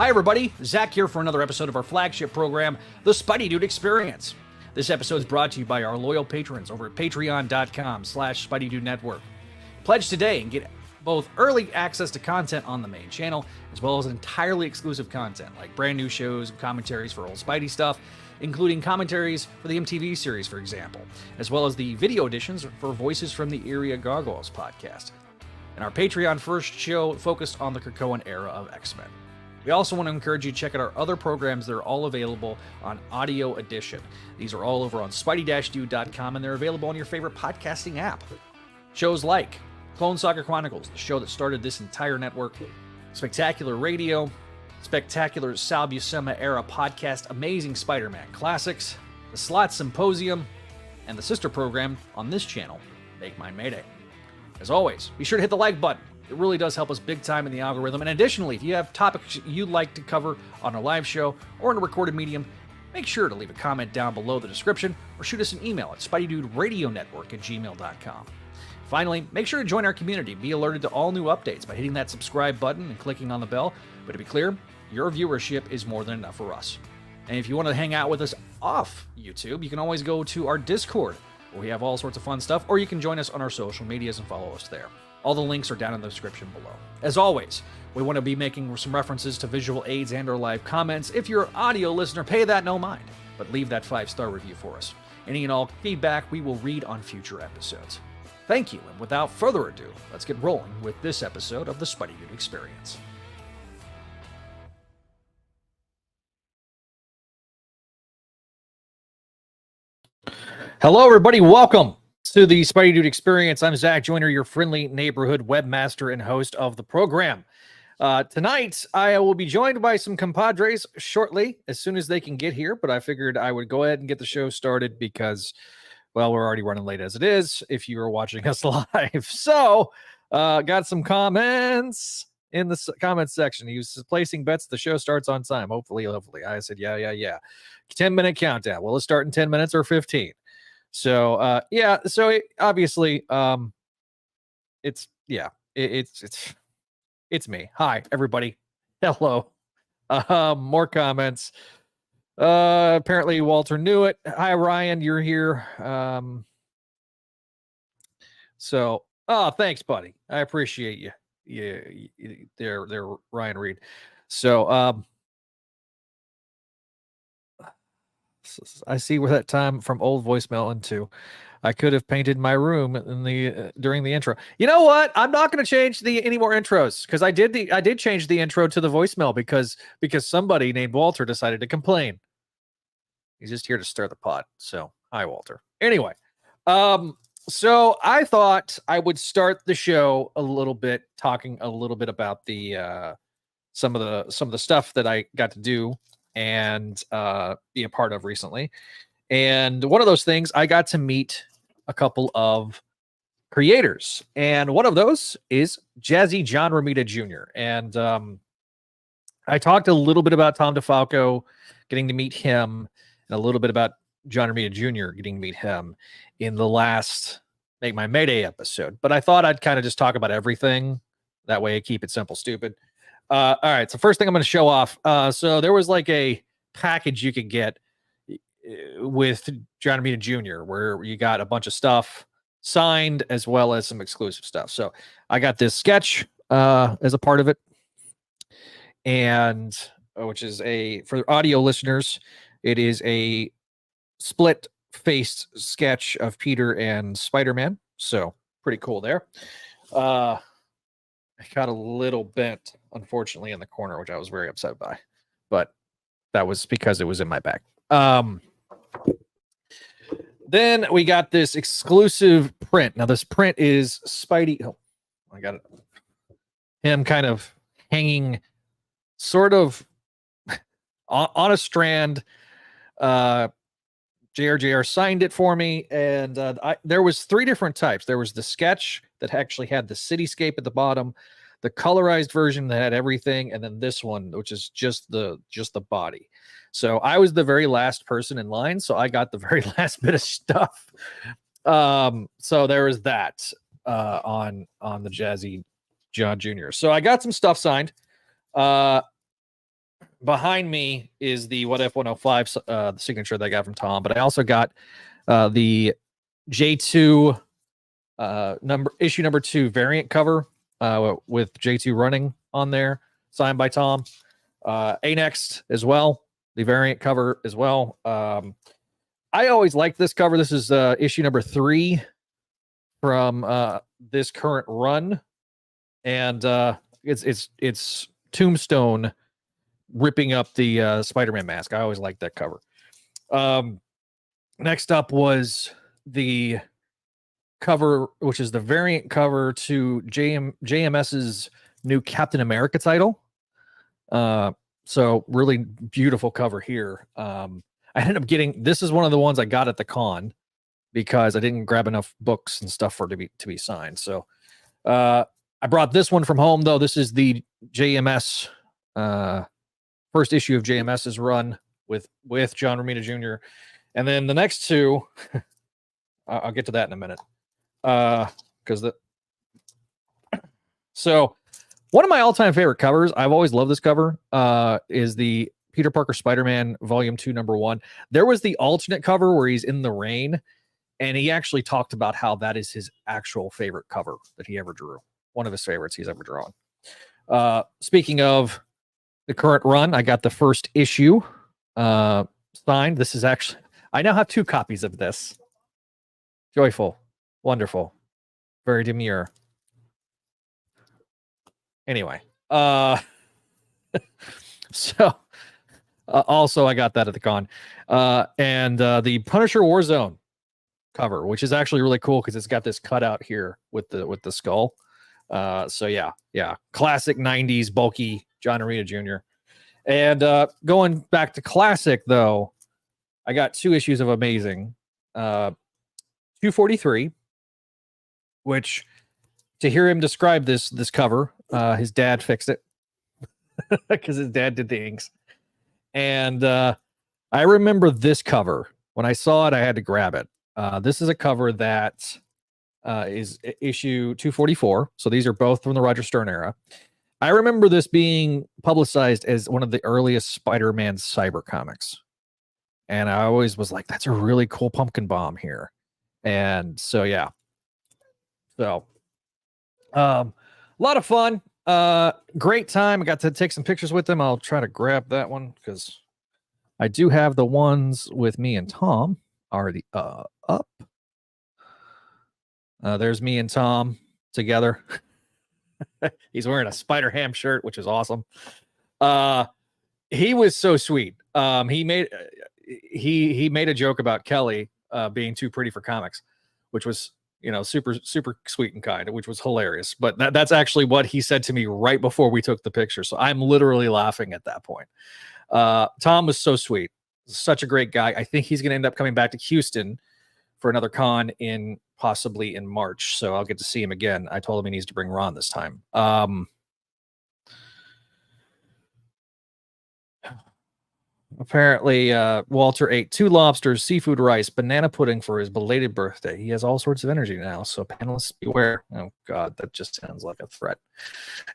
Hi everybody, Zach here for another episode of our flagship program, The Spideydude Experience. This episode is brought to you by our loyal patrons over at patreon.com/Spideydude Network. Pledge today and get both early access to content on the main channel, as well as entirely exclusive content, like brand new shows and commentaries for old Spidey stuff, including commentaries for the MTV series, for example, as well as the video editions for Voices from the Eyrie Gargoyles Podcast. And our Patreon first show focused on the Cochran era of X-Men. We also want to encourage you to check out our other programs that are all available on Audio Edition. These are all over on Spideydude.com, and they're available on your favorite podcasting app. Shows like Clone Saga Chronicles, the show that started this entire network, Spectacular Radio, Spectacular Sal Buscema era podcast, Amazing Spider-Man Classics, the Slot Symposium, and the sister program on this channel, Make Mine Mayday. As always, be sure to hit the like button. It really does help us big time in the algorithm. And additionally, if you have topics you'd like to cover on a live show or in a recorded medium, make sure to leave a comment down below the description or shoot us an email at SpideydudeRadioNetwork@gmail.com. Finally, make sure to join our community. Be alerted to all new updates by hitting that subscribe button and clicking on the bell. But to be clear, your viewership is more than enough for us. And if you want to hang out with us off YouTube, you can always go to our Discord, where we have all sorts of fun stuff, or you can join us on our social medias and follow us there. All the links are down in the description below. As always, we want to be making some references to visual aids and or live comments. If you're an audio listener, pay that no mind, but leave that 5-star review for us. Any and all feedback we will read on future episodes. Thank you, and without further ado, let's get rolling with this episode of the Spideydude Experience. Hello, everybody. Welcome to the Spideydude Experience. I'm Zach Joyner, your friendly neighborhood webmaster and host of the program. Tonight, I will be joined by some compadres shortly, as soon as they can get here, but I figured I would go ahead and get the show started because, well, we're already running late as it is, if you are watching us live. So, got some comments in the comments section. He was placing bets the show starts on time. Hopefully. I said, yeah. 10-minute countdown. Will it start in 10 minutes or 15? So, obviously, it's me. Hi, everybody. Hello. More comments. Apparently Walter knew it. Hi, Ryan, you're here. Thanks, buddy. I appreciate you. Yeah, there, Ryan Reed. So, I see where that time from old voicemail into. I could have painted my room in the during the intro. You know what? I'm not going to change any more intros because I did change the intro to the voicemail because somebody named Walter decided to complain. He's just here to stir the pot. So hi, Walter. Anyway, so I thought I would start the show a little bit talking a little bit about the some of the stuff that I got to do and be a part of recently. And one of those things, I got to meet a couple of creators, and one of those is Jazzy John Romita Jr. And I talked a little bit about Tom DeFlaco, getting to meet him, and a little bit about John Romita Jr. getting to meet him in the last Make My Mayday episode. But I thought I'd kind of just talk about everything. That way I keep it simple, stupid. All right, so first thing I'm going to show off. So there was like a package you could get with John Romita Jr. where you got a bunch of stuff signed as well as some exclusive stuff. So I got this sketch as a part of it, and which is for audio listeners, it is a split-faced sketch of Peter and Spider-Man. So pretty cool there. I got a little bent, unfortunately, in the corner, which I was very upset by, but that was because it was in my bag. Then we got this exclusive print. Now, this print is Spidey. Oh, I got it. Him kind of hanging sort of on a strand. JR signed it for me, and there was 3 different types. There was the sketch that actually had the cityscape at the bottom, the colorized version that had everything, and then this one, which is just the body. So I was the very last person in line, so I got the very last bit of stuff. So there was that on the Jazzy John Jr. So I got some stuff signed. behind me is the What If 105 the signature that I got from Tom, but I also got the J2 issue number 2 variant cover with J2 running on there, signed by Tom. A-Next as well, the variant cover as well. I always liked this cover. This is issue number 3 from this current run, and it's Tombstone ripping up the Spider-Man mask. I always liked that cover. Next up was the cover, which is the variant cover to JMS's new Captain America title. So really beautiful cover here. I ended up getting, this is one of the ones I got at the con because I didn't grab enough books and stuff for it to be signed. So I brought this one from home, though. This is the JMS first issue of JMS's run with John Romita Jr. And then the next two, I'll get to that in a minute. So one of my all-time favorite covers, I've always loved this cover, is the Peter Parker Spider-Man Volume 2, Number 1. There was the alternate cover where he's in the rain, and he actually talked about how that is his actual favorite cover that he ever drew. One of his favorites he's ever drawn. Speaking of the current run, I got the first issue signed. This is actually, I now have 2 copies of this. Joyful, wonderful, very demure. Anyway, so also I got that at the con, and the Punisher Warzone cover, which is actually really cool because it's got this cutout here with the skull. So yeah, classic 90s bulky John Romita Jr. And going back to classic though, I got 2 issues of Amazing, 243, which to hear him describe this cover, his dad fixed it because his dad did the inks. And I remember this cover. When I saw it, I had to grab it. This is a cover that is issue 244. So these are both from the Roger Stern era. I remember this being publicized as one of the earliest Spider-Man cyber comics. And I always was like, that's a really cool pumpkin bomb here. And so, yeah. So, a lot of fun. Great time. I got to take some pictures with them. I'll try to grab that one because I do have the ones with me and Tom already up. There's me and Tom together. He's wearing a Spider-Ham shirt, which is awesome. He was so sweet. He made a joke about Kelly being too pretty for comics, which was, super, super sweet and kind, which was hilarious. But that's actually what he said to me right before we took the picture. So I'm literally laughing at that point. Tom was so sweet. Such a great guy. I think he's going to end up coming back to Houston for another con possibly in March. So I'll get to see him again. I told him he needs to bring Ron this time. Apparently, Walter ate 2 lobsters, seafood rice, banana pudding for his belated birthday. He has all sorts of energy now, so panelists beware. Oh, God, that just sounds like a threat.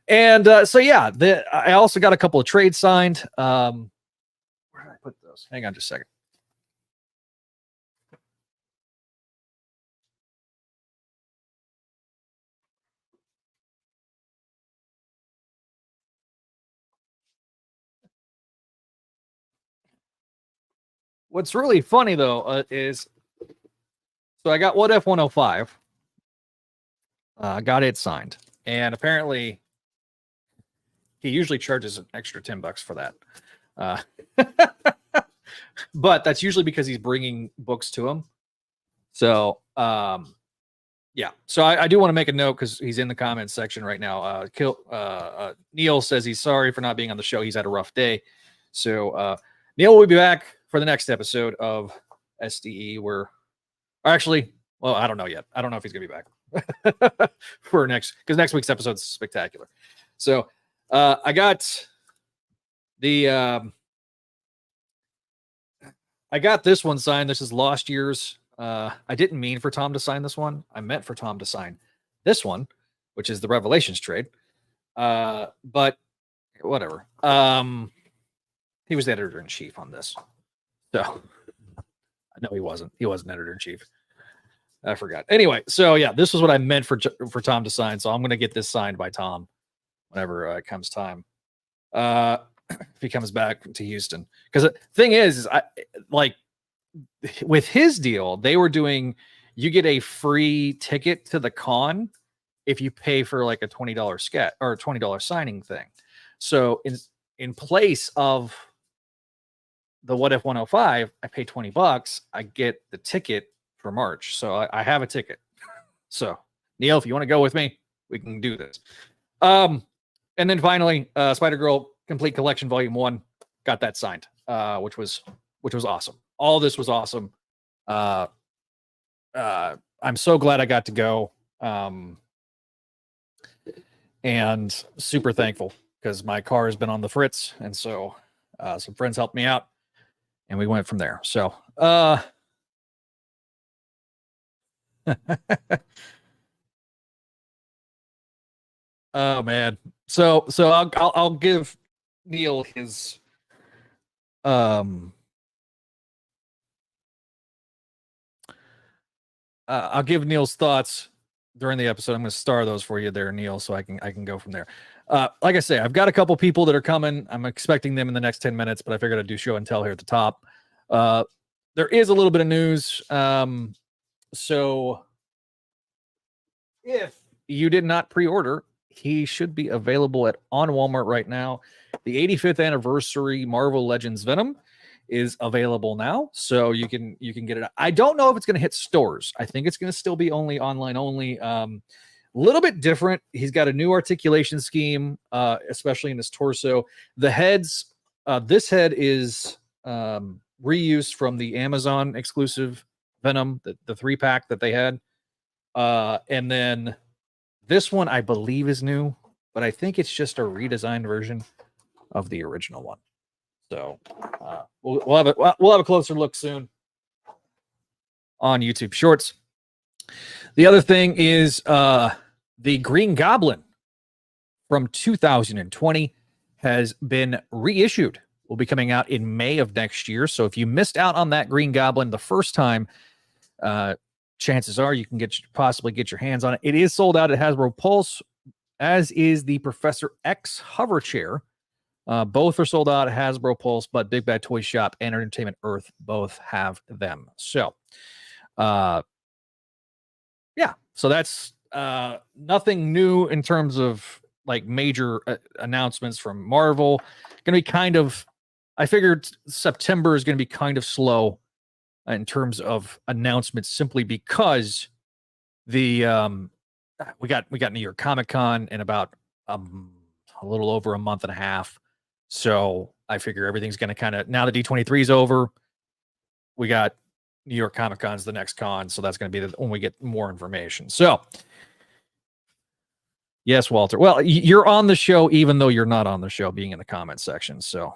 And so, yeah, I also got a couple of trades signed. Where did I put those? Hang on just a second. What's really funny, though, is so I got What If 105. Got it signed. And apparently, he usually charges an extra $10 for that. But that's usually because he's bringing books to him. So, yeah. So I do want to make a note because he's in the comments section right now. Neil says he's sorry for not being on the show. He's had a rough day. So, Neil will be back for the next episode of SDE I don't know yet. I don't know if he's going to be back because next week's episode is spectacular. So I got this one signed. This is Lost Years. I didn't mean for Tom to sign this one. I meant for Tom to sign this one, which is the Revelations trade. But whatever. He was the editor-in-chief on this. So, no, he wasn't. He wasn't editor-in-chief. I forgot. Anyway, so yeah, this was what I meant for Tom to sign. So I'm going to get this signed by Tom whenever it comes time. If he comes back to Houston. Because the thing is I like with his deal, they were doing, you get a free ticket to the con if you pay for like a $20 sketch or a $20 signing thing. So in place of the What If 105, I pay $20. I get the ticket for March. So I have a ticket. So Neil, if you want to go with me, we can do this. And then finally, Spider-Girl Complete Collection Volume 1, got that signed, which was awesome. All this was awesome. I'm so glad I got to go. And super thankful because my car has been on the fritz. And so some friends helped me out and we went from there. So, oh man. So I'll give Neil his I'll give Neil's thoughts during the episode. I'm going to star those for you there, Neil, so I can go from there. Like I say, I've got a couple people that are coming. I'm expecting them in the next 10 minutes, but I figured I'd do show and tell here at the top. There is a little bit of news. So if you did not pre-order, he should be available on Walmart right now. The 85th anniversary Marvel Legends Venom is available now, so you can get it. I don't know if it's going to hit stores. I think it's going to still be online only. A little bit different. He's got a new articulation scheme, especially in his torso. The heads, this head is reused from the Amazon exclusive Venom, the 3-pack that they had. And then this one I believe is new, but I think it's just a redesigned version of the original one. So we'll have a closer look soon on YouTube Shorts. The other thing is the Green Goblin from 2020 has been reissued. Will be coming out in May of next year. So if you missed out on that Green Goblin the first time, chances are you can possibly get your hands on it. It is sold out at Hasbro Pulse, as is the Professor X hover chair. Both are sold out at Hasbro Pulse, but Big Bad Toy Shop and Entertainment Earth both have them. So, yeah. So that's nothing new in terms of like major announcements from Marvel. Going to be kind of, I figured September is going to be kind of slow in terms of announcements, simply because the we got New York Comic Con in about a little over a month and a half. So I figure everything's going to kind of, now that D23 is over, we got New York Comic Con's the next con. So that's going to be when we get more information. So yes, Walter. Well, you're on the show, even though you're not on the show, being in the comment section. So,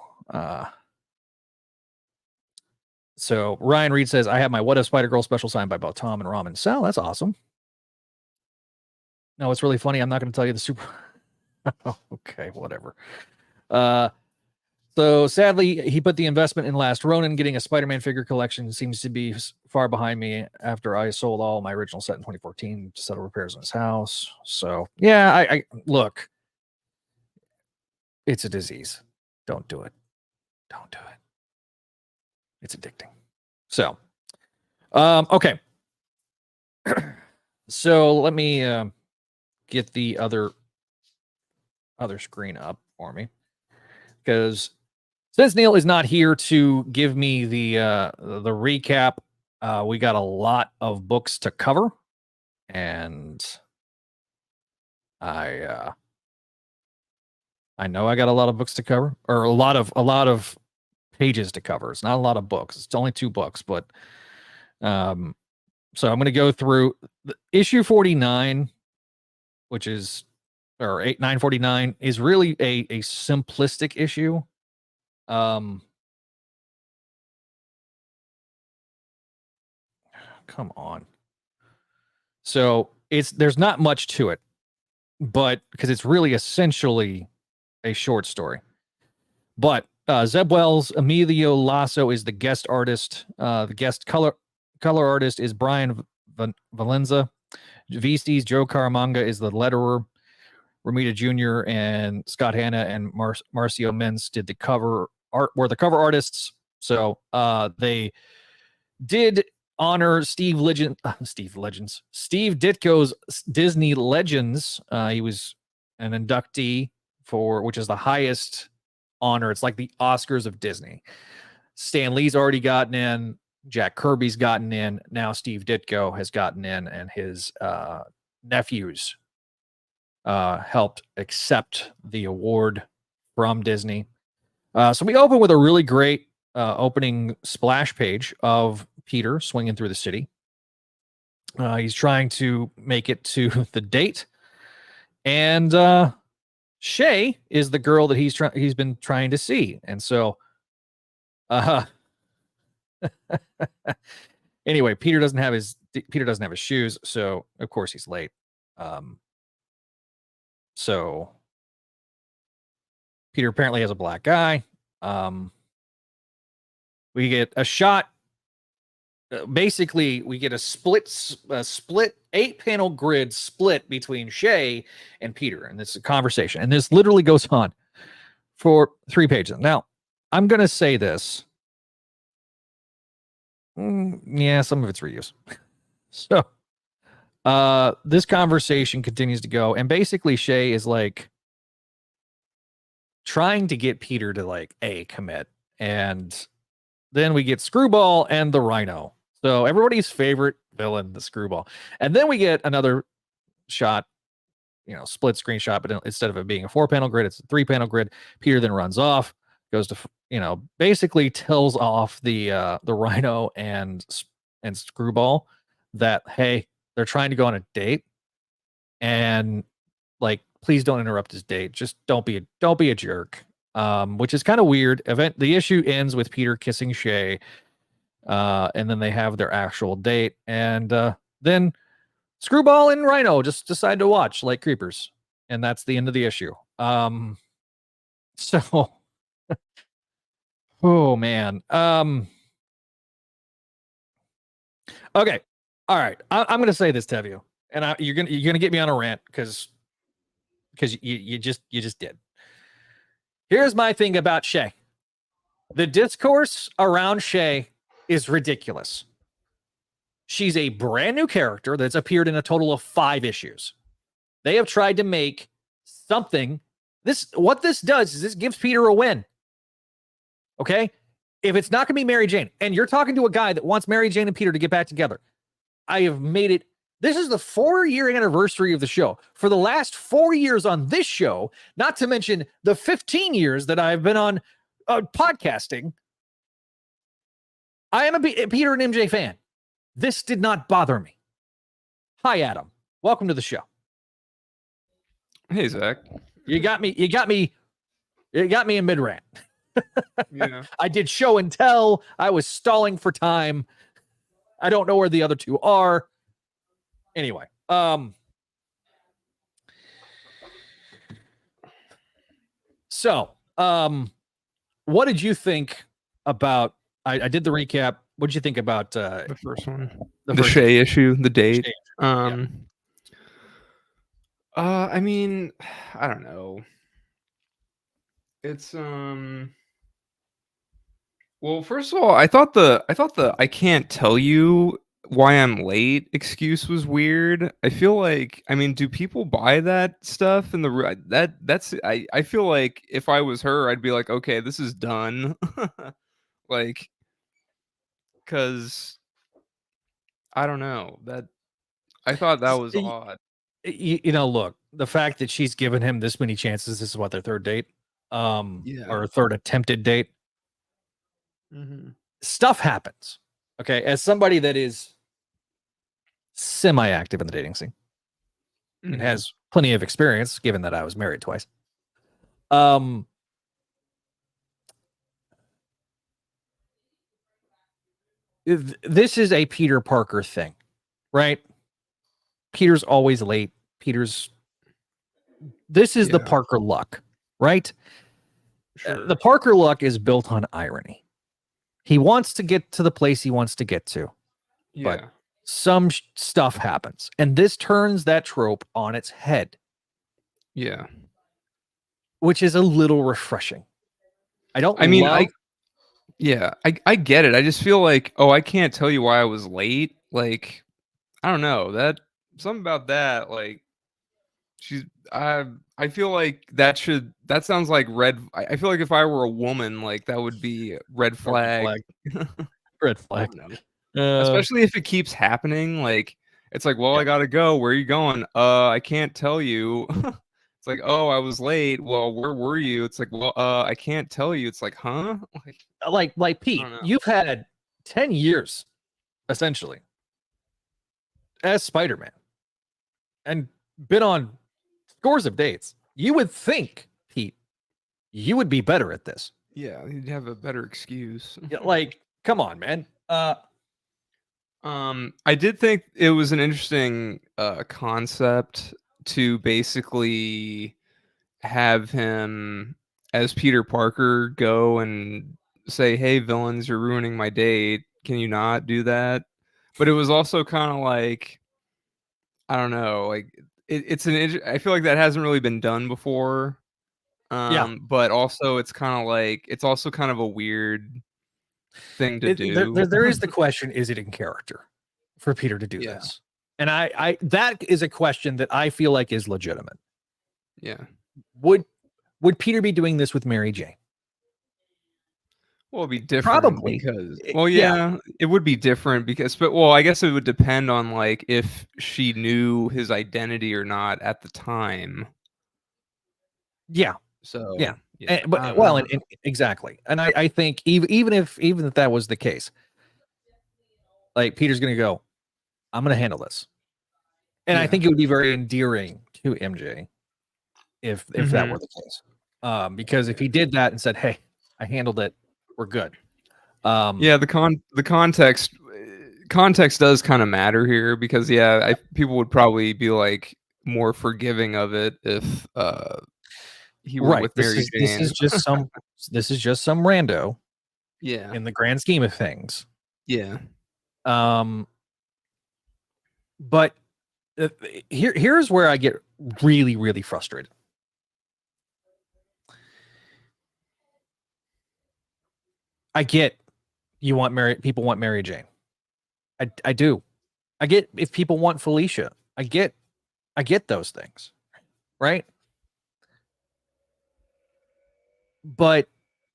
so Ryan Reed says, I have my What If Spider-Girl special signed by both Tom and Ramen Sal. That's awesome. No, it's really funny. I'm not going to tell you the super. Okay, whatever. So sadly, he put the investment in Last Ronin. Getting a Spider-Man figure collection seems to be far behind me after I sold all my original set in 2014 to settle repairs on his house. So yeah, I look, it's a disease. Don't do it. Don't do it. It's addicting. So, okay. So let me get the other screen up for me, because since Neil is not here to give me the recap, we got a lot of books to cover, and I know I got a lot of books to cover, or a lot of pages to cover. It's not a lot of books. It's only 2 books, but so I'm going to go through issue 49, which is, or 949, is really a simplistic issue. Come on. So there's not much to it, but because it's really essentially a short story. But Zeb Wells, Emilio Lasso is the guest artist. The guest color artist is Brian Valenza. VST's Joe Caramanga is the letterer. Romita Jr. and Scott Hanna and Marcio Mintz did the cover art, were the cover artists. So they did honor Steve Ditko's Disney Legends. He was an inductee for, which is the highest honor. It's like the Oscars of Disney. Stan Lee's already gotten in. Jack Kirby's gotten in. Now Steve Ditko has gotten in, and his nephews helped accept the award from Disney. So we open with a really great opening splash page of Peter swinging through the city. He's trying to make it to the date, and Shay is the girl that he's been trying to see, and so anyway, Peter doesn't have his shoes, so of course he's late. So Peter apparently has a black eye. We get a shot. Basically, we get a split 8-panel grid split between Shay and Peter, and this is a conversation. And this literally goes on for 3 pages. Now, I'm going to say this. Yeah, some of it's reuse. So, this conversation continues to go, and basically Shay is like trying to get Peter to like commit, and then we get Screwball and the Rhino. So everybody's favorite villain, the Screwball, and then we get another shot, split screen shot, but instead of it being a 4-panel grid, it's a 3-panel grid. Peter then runs off, goes to basically tells off the Rhino and Screwball that, hey, they're trying to go on a date, and like, please don't interrupt his date. Just don't be a jerk. Which is kind of weird. The issue ends with Peter kissing Shay, and then they have their actual date, and then Screwball and Rhino just decide to watch like creepers, and that's the end of the issue. So, oh man. Okay. All right. I'm going to say this to you, and you're gonna get me on a rant because you just did. Here's my thing about Shay. The discourse around Shay is ridiculous. She's a brand new character that's appeared in a total of 5 issues. They have tried to make something. What this does is this gives Peter a win. Okay? If it's not going to be Mary Jane, and you're talking to a guy that wants Mary Jane and Peter to get back together, I have made it. This is the 4-year anniversary of the show. For the last 4 years on this show, not to mention the 15 years that I've been on podcasting, I am a Peter and MJ fan. This did not bother me. Hi, Adam. Welcome to the show. Hey, Zach. You got me in mid-rant. Yeah. I did show and tell. I was stalling for time. I don't know where the other two are. Anyway, so, what did you think about, I did the recap. What did you think about, the first one, the Shay issue, the date? Yeah. I mean, I don't know. It's, well, first of all, I thought the I can't tell you why I'm late excuse was weird. I feel like, I mean, do people buy that stuff in that's I feel like if I was her, I'd be like, okay, this is done. Like, cuz I don't know, that I thought that was odd. Look, the fact that she's given him this many chances, this is what, their third date, or third attempted date. Mm-hmm. Stuff happens. Okay, as somebody that is semi-active in the dating scene, Mm-hmm. and has plenty of experience, given that I was married twice. This is a Peter Parker thing, right? Peter's always late. This is the Parker luck, right? Sure. The Parker luck is built on irony. He wants to get to the place he wants to get to, but some stuff happens, and this turns that trope on its head. Yeah, which is a little refreshing. I get it. I just feel like, I can't tell you why I was late. Like, I don't know, that something about that. Like, I feel like that sounds like red. I feel like if I were a woman, like that would be red flag. Red flag. Especially if it keeps happening. Like, it's like, well, I gotta go. Where are you going? I can't tell you. It's like, oh, I was late. Well, where were you? It's like, well, I can't tell you. It's like, huh? Like Pete, you've had 10 years, essentially, as Spider-Man, and been on scores of dates. You would think, Pete, you would be better at this. Yeah, you'd have a better excuse. Like, come on, man. I did think it was an interesting concept to basically have him as Peter Parker go and say, "Hey, villains, you're ruining my date. Can you not do that?" But it was also kind of like, I don't know, like I feel like that hasn't really been done before. But also it's kind of like, it's also kind of a weird thing to do. There is the question: is it in character for Peter to do this? And I that is a question that I feel like is legitimate. Yeah. Would Peter be doing this with Mary Jane? Well, it'd be different. Probably. Because, it would be different because, but I guess it would depend on like if she knew his identity or not at the time. Yeah. So exactly. And I think even if that was the case, like Peter's gonna go, I'm gonna handle this. And I think it would be very endearing to MJ if that were the case. Because if he did that and said, "Hey, I handled it, we're good." The context does kind of matter here because people would probably be like more forgiving of it if he were with Mary Jane. This is just some rando. Yeah. In the grand scheme of things. Yeah. But here's where I get really, really frustrated. I get people want Mary Jane. I do. I get if people want Felicia. I get those things. Right? But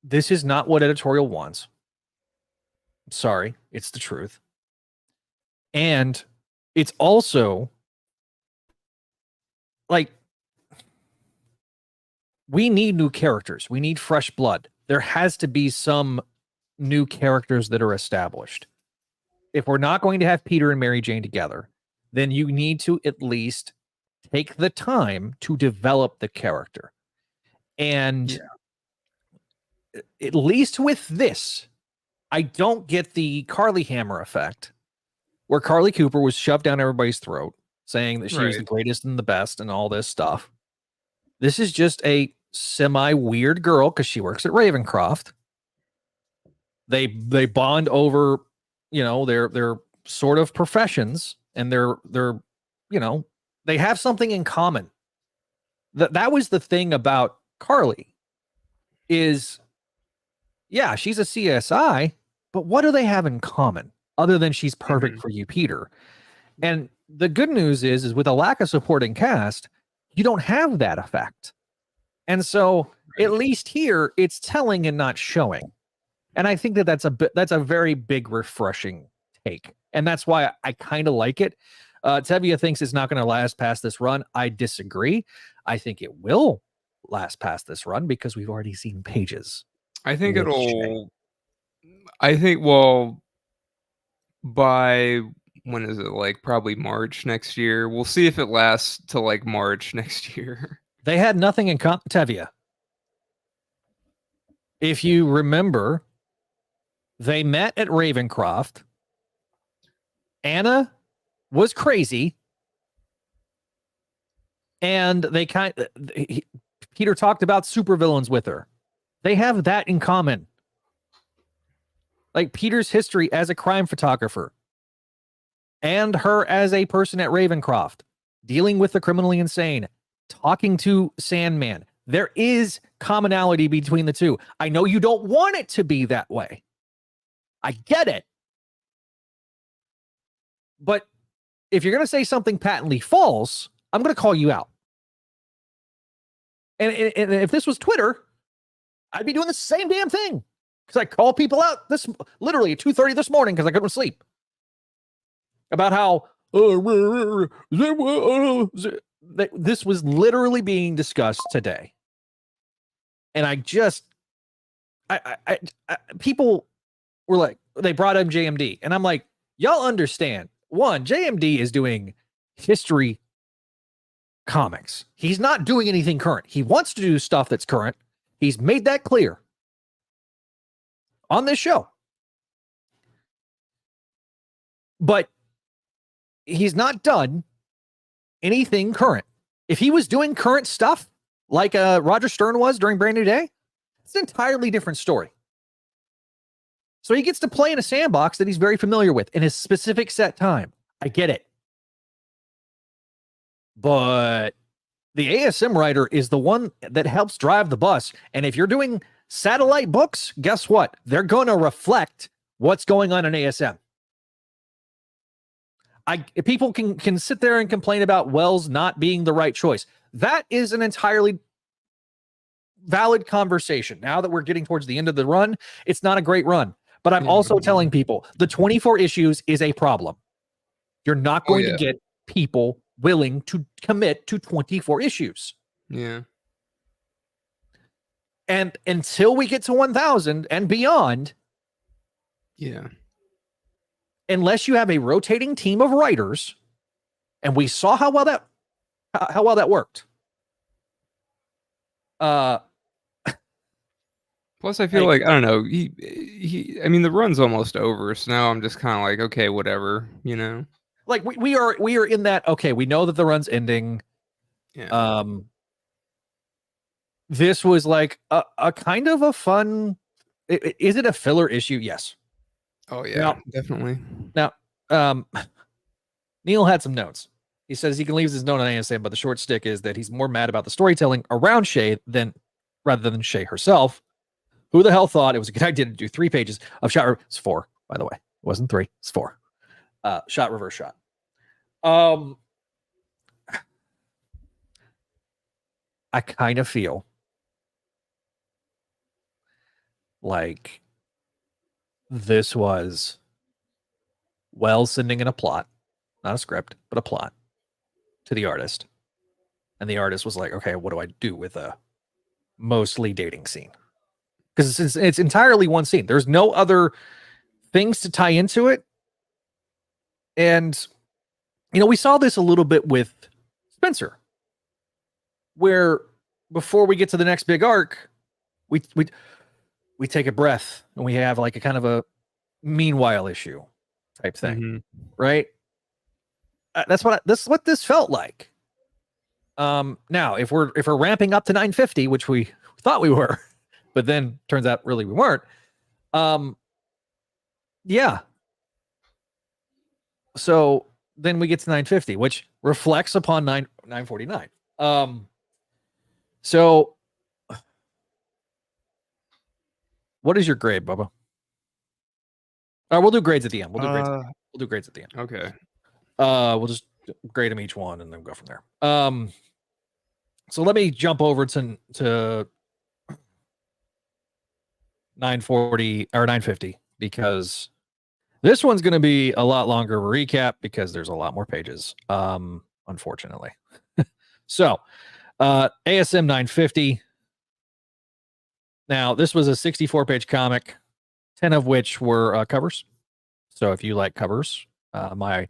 this is not what editorial wants. Sorry, it's the truth. And it's also like, we need new characters. We need fresh blood. There has to be some new characters that are established. If we're not going to have Peter and Mary Jane together, then you need to at least take the time to develop the character. And at least with this, I don't get the Carly Hammer effect, where Carly Cooper was shoved down everybody's throat, saying that she was the greatest and the best and all this stuff. This is just a semi-weird girl because she works at Ravencroft. They bond over, their sort of professions, and they're they have something in common. That was the thing about Carly is, she's a CSI, but what do they have in common other than she's perfect for you, Peter? And the good news is with a lack of supporting cast, you don't have that effect. And so at least here it's telling and not showing. And I think that's a very big refreshing take. And that's why I kind of like it. Tevia thinks it's not going to last past this run. I disagree. I think it will last past this run because we've already seen pages. I think by when is it, like probably March next year? We'll see if it lasts till like March next year. They had nothing in Tevia. If you remember, they met at Ravencroft. Anna was crazy. And Peter talked about supervillains with her. They have that in common. Like Peter's history as a crime photographer and her as a person at Ravencroft, dealing with the criminally insane, talking to Sandman. There is commonality between the two. I know you don't want it to be that way. I get it. But if you're going to say something patently false, I'm going to call you out. And if this was Twitter, I'd be doing the same damn thing. Because I call people out literally at 2:30 this morning because I couldn't sleep. About how this was literally being discussed today. And people were like, they brought up JMD. And I'm like, y'all understand. One, JMD is doing history comics. He's not doing anything current. He wants to do stuff that's current. He's made that clear on this show. But he's not done anything current. If he was doing current stuff like Roger Stern was during Brand New Day, it's an entirely different story. So he gets to play in a sandbox that he's very familiar with in his specific set time. I get it. But the ASM writer is the one that helps drive the bus. And if you're doing satellite books, guess what? They're going to reflect what's going on in ASM. People can sit there and complain about Wells not being the right choice. That is an entirely valid conversation. Now that we're getting towards the end of the run, it's not a great run. But I'm also telling people the 24 issues is a problem. You're not going to get people willing to commit to 24 issues. Yeah. And until we get to 1,000 and beyond, unless you have a rotating team of writers, and we saw how well that worked. Plus, I feel like I don't know. I mean, the run's almost over, so now I'm just kind of like, okay, whatever, you know. Like we are in that. Okay, we know that the run's ending. Yeah. This was like a kind of a fun. Is it a filler issue? Yes. Oh yeah, definitely. Now, Neil had some notes. He says he can leave his note on ASM, but the short stick is that he's more mad about the storytelling around Shay rather than Shay herself. Who the hell thought it was a good idea to do 3 pages of shot? It's 4, by the way. It wasn't 3. It's 4. Shot, reverse shot. I kind of feel like this was Wells sending in a plot, not a script, but a plot to the artist. And the artist was like, okay, what do I do with a mostly dating scene? Because it's entirely one scene. There's no other things to tie into it. And, you know, we saw this a little bit with Spencer, where before we get to the next big arc, we take a breath and we have like a kind of a meanwhile issue type thing, right? That's what this felt like. Now, if we're ramping up to 950, which we thought we were, but then turns out really we weren't. Yeah. So then we get to 950, which reflects upon 949. So what is your grade, Bubba? We'll do grades at the end. We'll do grades at the end. Okay. We'll just grade them each one and then go from there. So let me jump over to 940 or 950 because this one's going to be a lot longer of a recap because there's a lot more pages, unfortunately. So, ASM 950. Now, this was a 64-page comic, 10 of which were covers. So if you like covers, my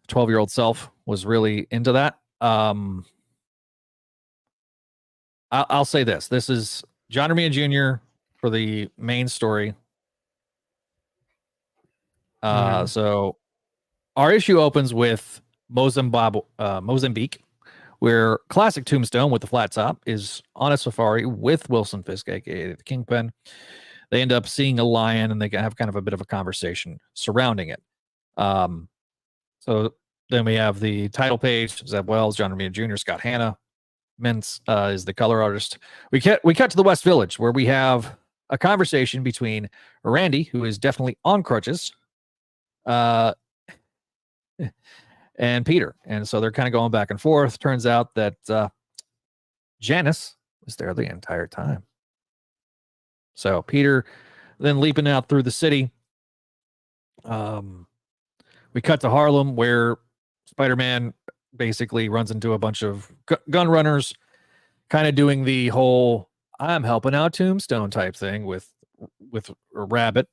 12-year-old self was really into that. I'll say this. This is John Romita Jr. for the main story. So our issue opens with Mozambique, where classic Tombstone with the flat top is on a safari with Wilson Fisk, aka the Kingpin. They end up seeing a lion, and they have kind of a bit of a conversation surrounding it. So then we have the title page: Zeb Wells, John Romita Jr., Scott Hanna. Mintz is the color artist. We cut to the West Village, where we have a conversation between Randy, who is definitely on crutches, and Peter. And so they're kind of going back and forth. Turns out that Janice was there the entire time. So Peter then leaping out through the city. We cut to Harlem, where Spider-Man basically runs into a bunch of gun runners, kind of doing the whole "I'm helping out Tombstone" type thing with a Rabbit.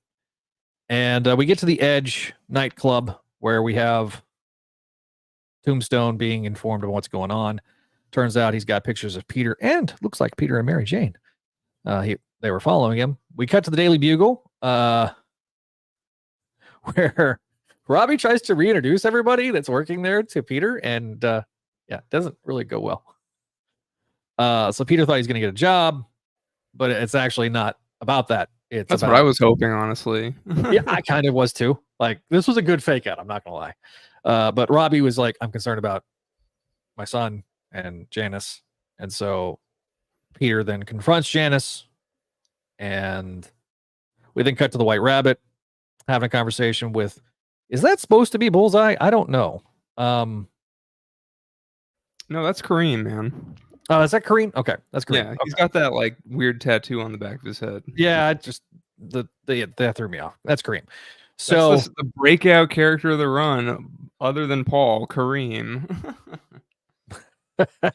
And we get to the Edge nightclub, where we have Tombstone being informed of what's going on. Turns out he's got pictures of Peter, and looks like Peter and Mary Jane. They were following him. We cut to the Daily Bugle, where Robbie tries to reintroduce everybody that's working there to Peter, and it doesn't really go well. So Peter thought he's going to get a job, but it's actually not about that. That's what I was hoping, honestly. Yeah, I kind of was too. Like, this was a good fake out, I'm not going to lie. But Robbie was like, I'm concerned about my son and Janice. And so Peter then confronts Janice, and we then cut to the White Rabbit having a conversation with, is that supposed to be Bullseye? I don't know. No, that's Kareem, man. Oh, is that Kareem? Okay, that's Kareem. Yeah, he's got that like weird tattoo on the back of his head. Yeah, that threw me off. That's Kareem. So that's the breakout character of the run, other than Paul, Kareem,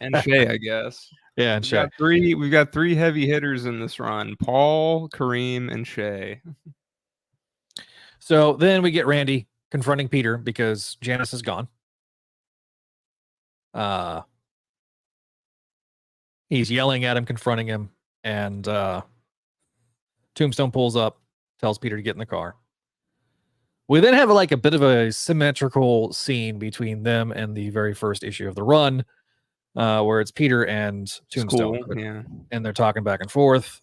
and Shay, I guess. Yeah, and Shay. We've got three heavy hitters in this run: Paul, Kareem, and Shay. So then we get Randy confronting Peter because Janice is gone. He's yelling at him, confronting him, and Tombstone pulls up, tells Peter to get in the car. We then have like a bit of a symmetrical scene between them and the very first issue of the run, where it's Peter and Tombstone. Cool. Yeah. And they're talking back and forth.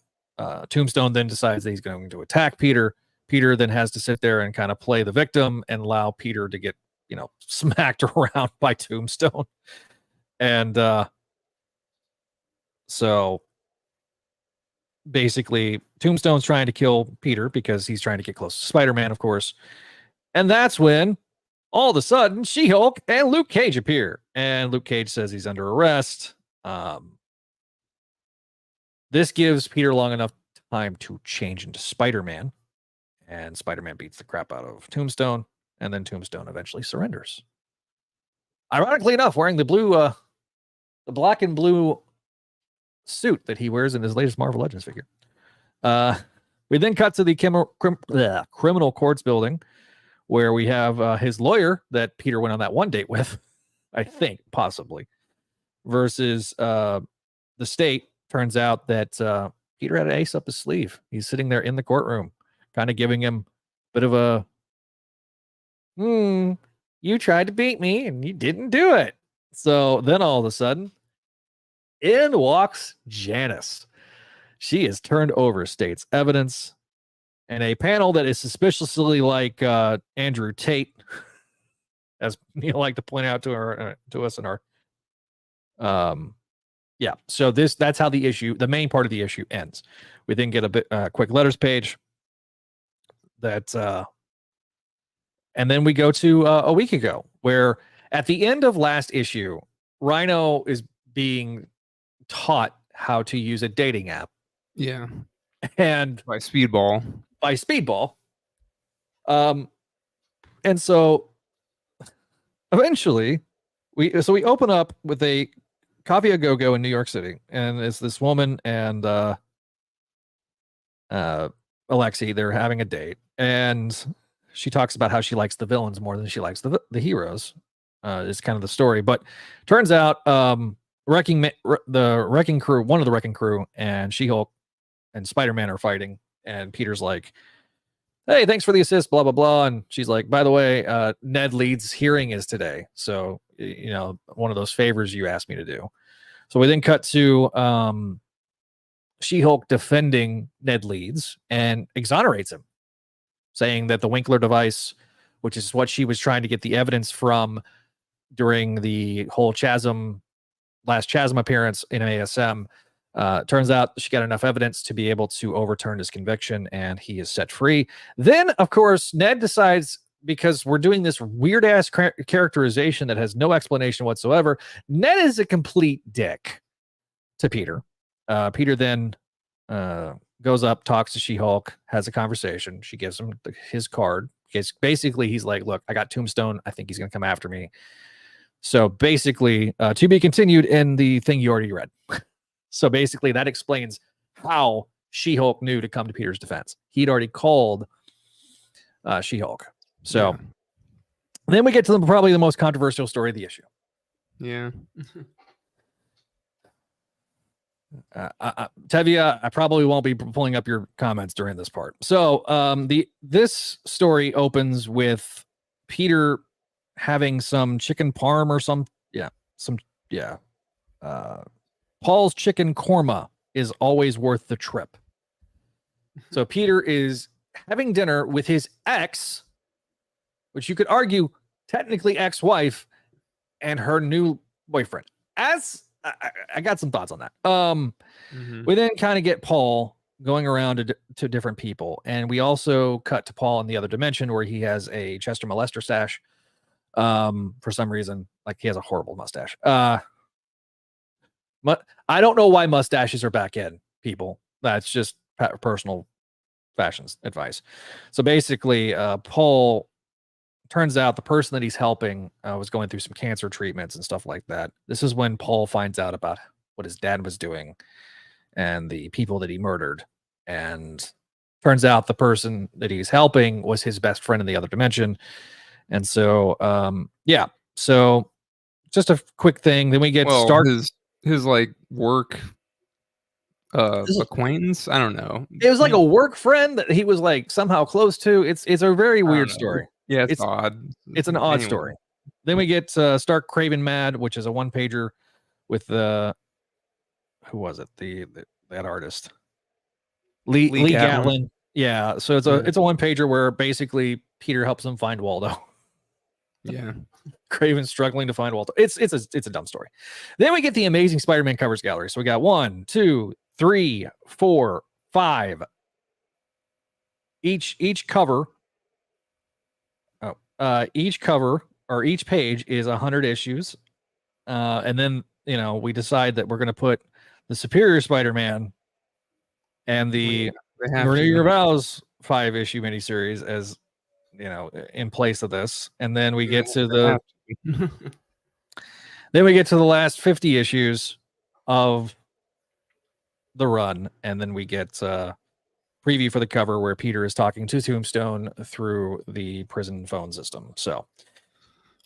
Tombstone then decides that he's going to attack Peter. Peter then has to sit there and kind of play the victim and allow Peter to get, smacked around by Tombstone. And so basically Tombstone's trying to kill Peter because he's trying to get close to Spider-Man, of course. And that's when all of a sudden She-Hulk and Luke Cage appear. And Luke Cage says he's under arrest. This gives Peter long enough time to change into Spider-Man. And Spider-Man beats the crap out of Tombstone. And then Tombstone eventually surrenders. Ironically enough, wearing the black and blue suit that he wears in his latest Marvel Legends figure. We then cut to the criminal courts building, where we have his lawyer that Peter went on that one date with, I think, possibly, versus the state. Turns out that Peter had an ace up his sleeve. He's sitting there in the courtroom, kind of giving him a bit of a, you tried to beat me and you didn't do it. So then all of a sudden, in walks Janice. She has turned over state's evidence, and a panel that is suspiciously like Andrew Tate, as you like to point out to us in our so that's how the main part of the issue ends. We then get a bit quick letters page that and then we go to a week ago, where at the end of last issue, Rhino is being taught how to use a dating app. Yeah. And by Speedball. And so eventually we open up with a Coffee A Go-Go in New York City, and it's this woman and Alexi. They're having a date, and she talks about how she likes the villains more than she likes the heroes. Is kind of the story, but turns out the wrecking crew, one of the wrecking crew, and She-Hulk and Spider-Man are fighting, and Peter's like, hey, thanks for the assist, blah blah blah, and she's like, by the way, Ned Leeds' hearing is today, so one of those favors you asked me to do. So we then cut to She-Hulk defending Ned Leeds and exonerates him, saying that the Winkler device, which is what she was trying to get the evidence from during the whole last Chasm appearance in ASM, turns out she got enough evidence to be able to overturn his conviction, and he is set free. Then, of course, Ned decides, because we're doing this weird ass characterization that has no explanation whatsoever, Ned is a complete dick to Peter. Peter then goes up, talks to She-Hulk, has a conversation. She gives him his card. Because basically, he's like, look, I got Tombstone. I think he's going to come after me. So basically, to be continued in the thing you already read. So basically, that explains how She-Hulk knew to come to Peter's defense. He'd already called She-Hulk. So then we get to probably the most controversial story of the issue. Yeah. Tevia, I probably won't be pulling up your comments during this part. So this story opens with Peter having some chicken parm or Paul's chicken korma is always worth the trip. So Peter is having dinner with his ex, which you could argue technically ex-wife, and her new boyfriend. I got some thoughts on that. We then kind of get Paul going around to different people, and we also cut to Paul in the other dimension where he has a Chester molester stash. For some reason, like he has a horrible mustache. I don't know why mustaches are back in, people. That's just personal fashions advice. So basically, Paul, turns out the person that he's helping was going through some cancer treatments and stuff like that. This is when Paul finds out about what his dad was doing and the people that he murdered. And turns out the person that he's helping was his best friend in the other dimension. And so, so just a quick thing. Then we get Stark. His like work acquaintance. I don't know. It was like a work friend that he was like somehow close to. It's a very weird story. Yeah, it's odd. It's an odd story. Then we get Stark Craven Mad, which is a one-pager with who was it? That artist, Lee Gatlin. Yeah, so it's a one-pager where basically Peter helps him find Waldo. Yeah, Craven's struggling to find Waldo. It's a dumb story. Then we get the Amazing Spider-Man covers gallery. So we got 1, 2, 3, 4, 5. Each cover. Each cover or each page is 100 issues. And then, we decide that we're going to put the Superior Spider-Man and the Renew Your Vows 5-issue miniseries as, in place of this. And then we get to the last 50 issues of the run. And then we get preview for the cover where Peter is talking to Tombstone through the prison phone system. So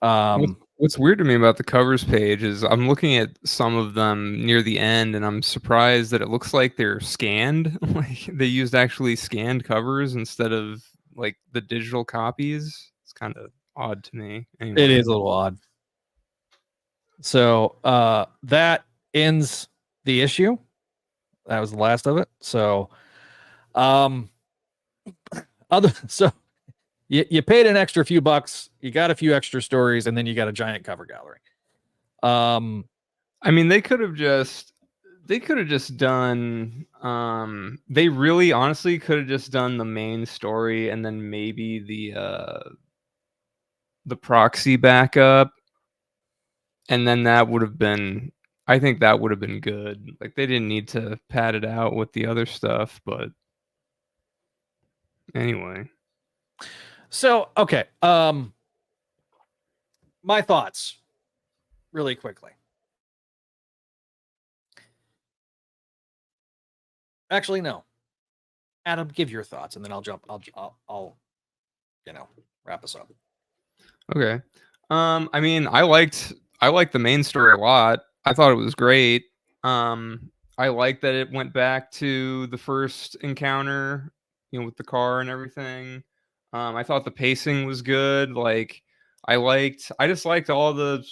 what's weird to me about the covers page is I'm looking at some of them near the end and I'm surprised that it looks like they're scanned. Like they used actually scanned covers instead of like the digital copies. It's kind of odd to me. Anyway. It is a little odd. So that ends the issue. That was the last of it. So you paid an extra few bucks, you got a few extra stories, and then you got a giant cover gallery. I mean, they could have just done they really honestly could have just done the main story and then maybe the proxy backup, and then that would have been, I think that would have been good. Like they didn't need to pad it out with the other stuff, but anyway. So, okay. My thoughts really quickly. Actually, no. Adam, give your thoughts and then I'll wrap us up. Okay. I mean, I liked the main story a lot. I thought it was great. I liked that it went back to the first encounter, with the car and everything. I thought the pacing was good. Like I just liked all the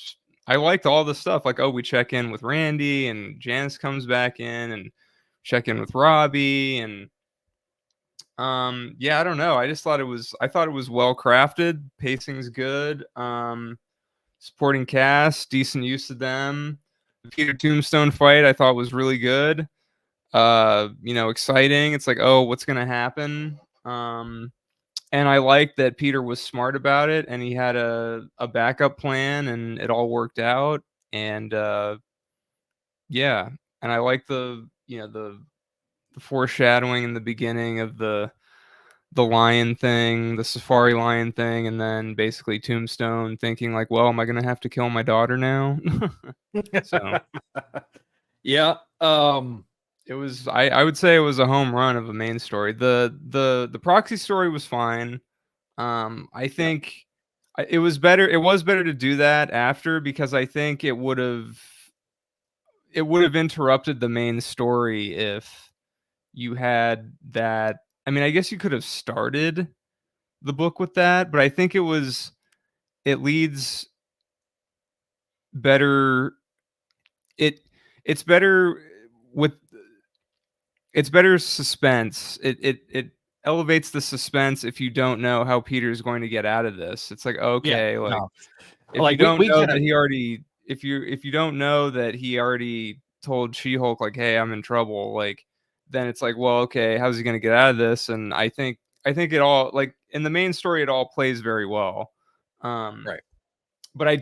I liked all the stuff. Like, oh, we check in with Randy, and Janice comes back in, and check in with Robbie, and yeah, I don't know. I thought it was well crafted. Pacing's good. Supporting cast, decent use of them. The Peter Tombstone fight I thought was really good. Exciting. It's like, oh, what's gonna happen? And I liked that Peter was smart about it, and he had a backup plan, and it all worked out. And yeah, and I like the foreshadowing in the beginning of the lion thing, the safari lion thing, and then basically Tombstone thinking like, well, am I gonna have to kill my daughter now? So yeah. it was I would say it was a home run of a main story. The proxy story was fine. I think it was better to do that after, because I think it would have interrupted the main story if you had that. I mean, I guess you could have started the book with that, but I think it leads better. It's better with it's better suspense. It elevates the suspense if you don't know how Peter's going to get out of this. It's like, okay, like no. if Like, you don't we know kinda- that he already if you don't know that he already told She-Hulk like, hey, I'm in trouble, like, then it's like, well, okay, how's he gonna get out of this? And I think it all, like, in the main story, it all plays very well. Right. But I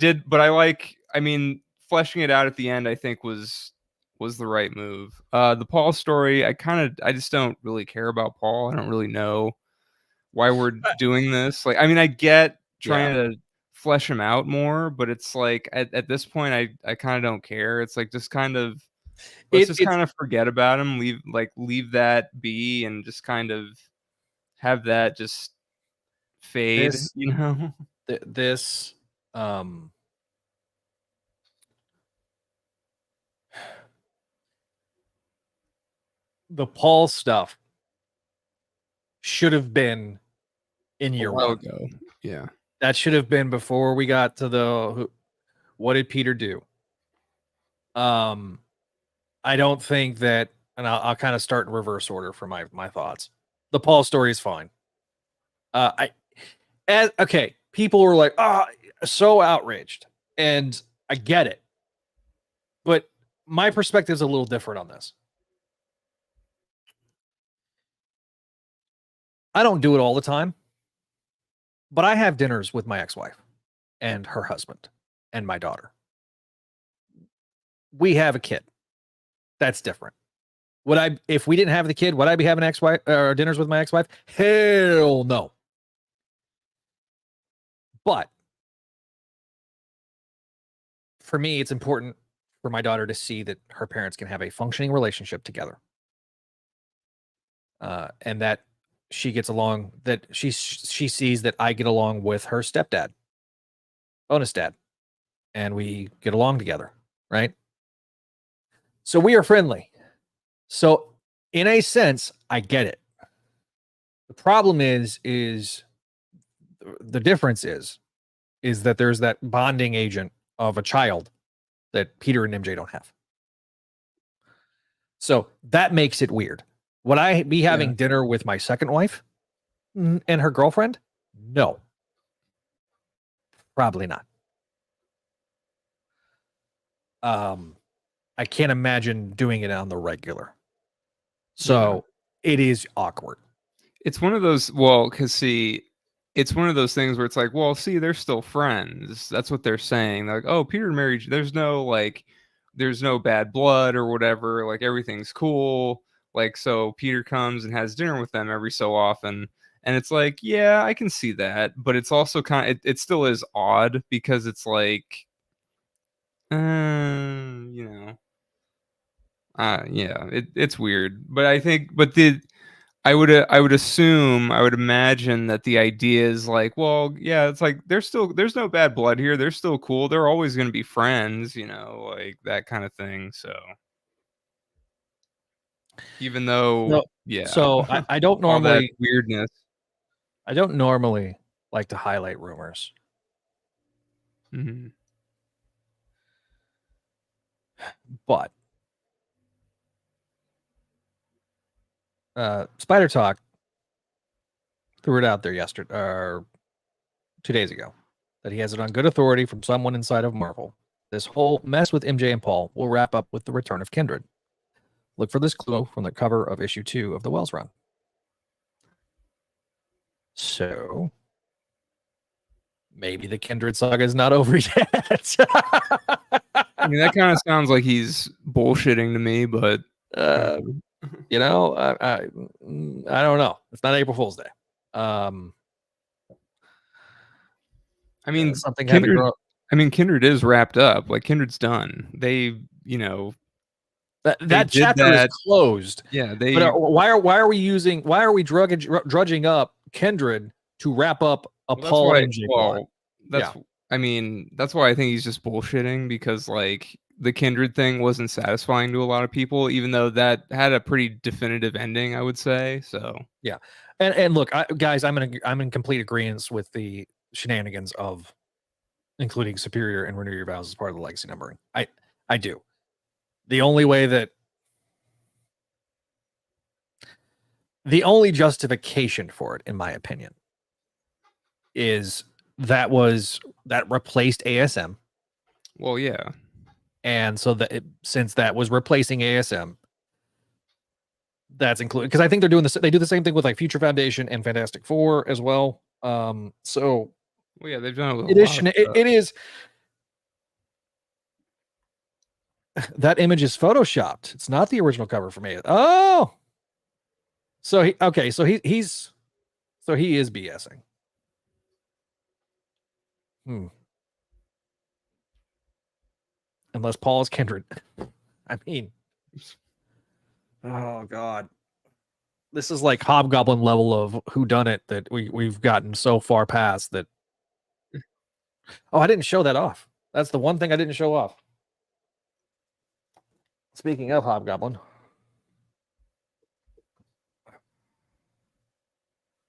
mean, fleshing it out at the end, I think was the right move. The Paul story, I just don't really care about Paul. I don't really know why we're doing this. Like, I mean, I get trying to flesh him out more, but it's like at this point, I kind of don't care. It's like, just kind of let's just kind of forget about him, leave that be, and just kind of have that just fade, this the Paul stuff should have been in year one. Ago. Yeah. That should have been before we got to what did Peter do? I don't think that, and I'll kind of start in reverse order for my thoughts. The Paul story is fine. People were like, so outraged, and I get it, but my perspective is a little different on this. I don't do it all the time, but I have dinners with my ex-wife and her husband and my daughter. We have a kid. That's different. If we didn't have the kid, would I be having ex-wife or dinners with my ex-wife? Hell no. But for me, it's important for my daughter to see that her parents can have a functioning relationship together. And that she gets along, that she sees that I get along with her stepdad, bonus dad, and we get along together, right? So we are friendly. So in a sense, I get it. The problem is the difference is that there's that bonding agent of a child that Peter and MJ don't have. So that makes it weird. Would I be having dinner with my second wife and her girlfriend? No. Probably not. I can't imagine doing it on the regular. So it is awkward. It's one of those, it's one of those things where it's like, well, see, they're still friends. That's what they're saying. They're like, oh, Peter and Mary, there's no bad blood or whatever. Like, everything's cool. Like, so Peter comes and has dinner with them every so often. And it's like, yeah, I can see that. But it's also it still is odd, because it's like, it's weird. But I think, I would assume, I would imagine that the idea is like, well, yeah, it's like there's no bad blood here. They're still cool. They're always going to be friends, like that kind of thing. So even though, So I don't normally, all that weirdness. I don't normally like to highlight rumors. Mm-hmm. But Spider Talk threw it out there yesterday or 2 days ago that he has it on good authority from someone inside of Marvel. This whole mess with MJ and Paul will wrap up with the return of Kindred. Look for this clue from the cover of issue 2 of the Wells run. So maybe the Kindred saga is not over yet. I mean, that kind of sounds like he's bullshitting to me, but you know, I don't know. It's not April Fool's Day. I mean, something Kindred, Kindred is wrapped up. Like, Kindred's done. They, you know, that chapter is closed. Yeah, But why are we drudging up Kindred to wrap up a Paul and MJ plot? I mean, that's why I think he's just bullshitting, because like the Kindred thing wasn't satisfying to a lot of people, even though that had a pretty definitive ending, I would say. So yeah, and look, guys, I'm in complete agreement with the shenanigans of including Superior and Renew Your Vows as part of the legacy numbering. I do. The only justification for it, in my opinion, is that replaced ASM. Well, yeah. And so since that was replacing ASM, that's included, because I think they do the same thing with like Future Foundation and Fantastic Four as well. So well, yeah, they've done it is that image is photoshopped. It's not the original cover from ASM. Oh, so he is BSing. Unless Paul is Kindred. I mean, oh God. This is like Hobgoblin level of whodunit that we've gotten so far past that. Oh, I didn't show that off. That's the one thing I didn't show off. Speaking of Hobgoblin,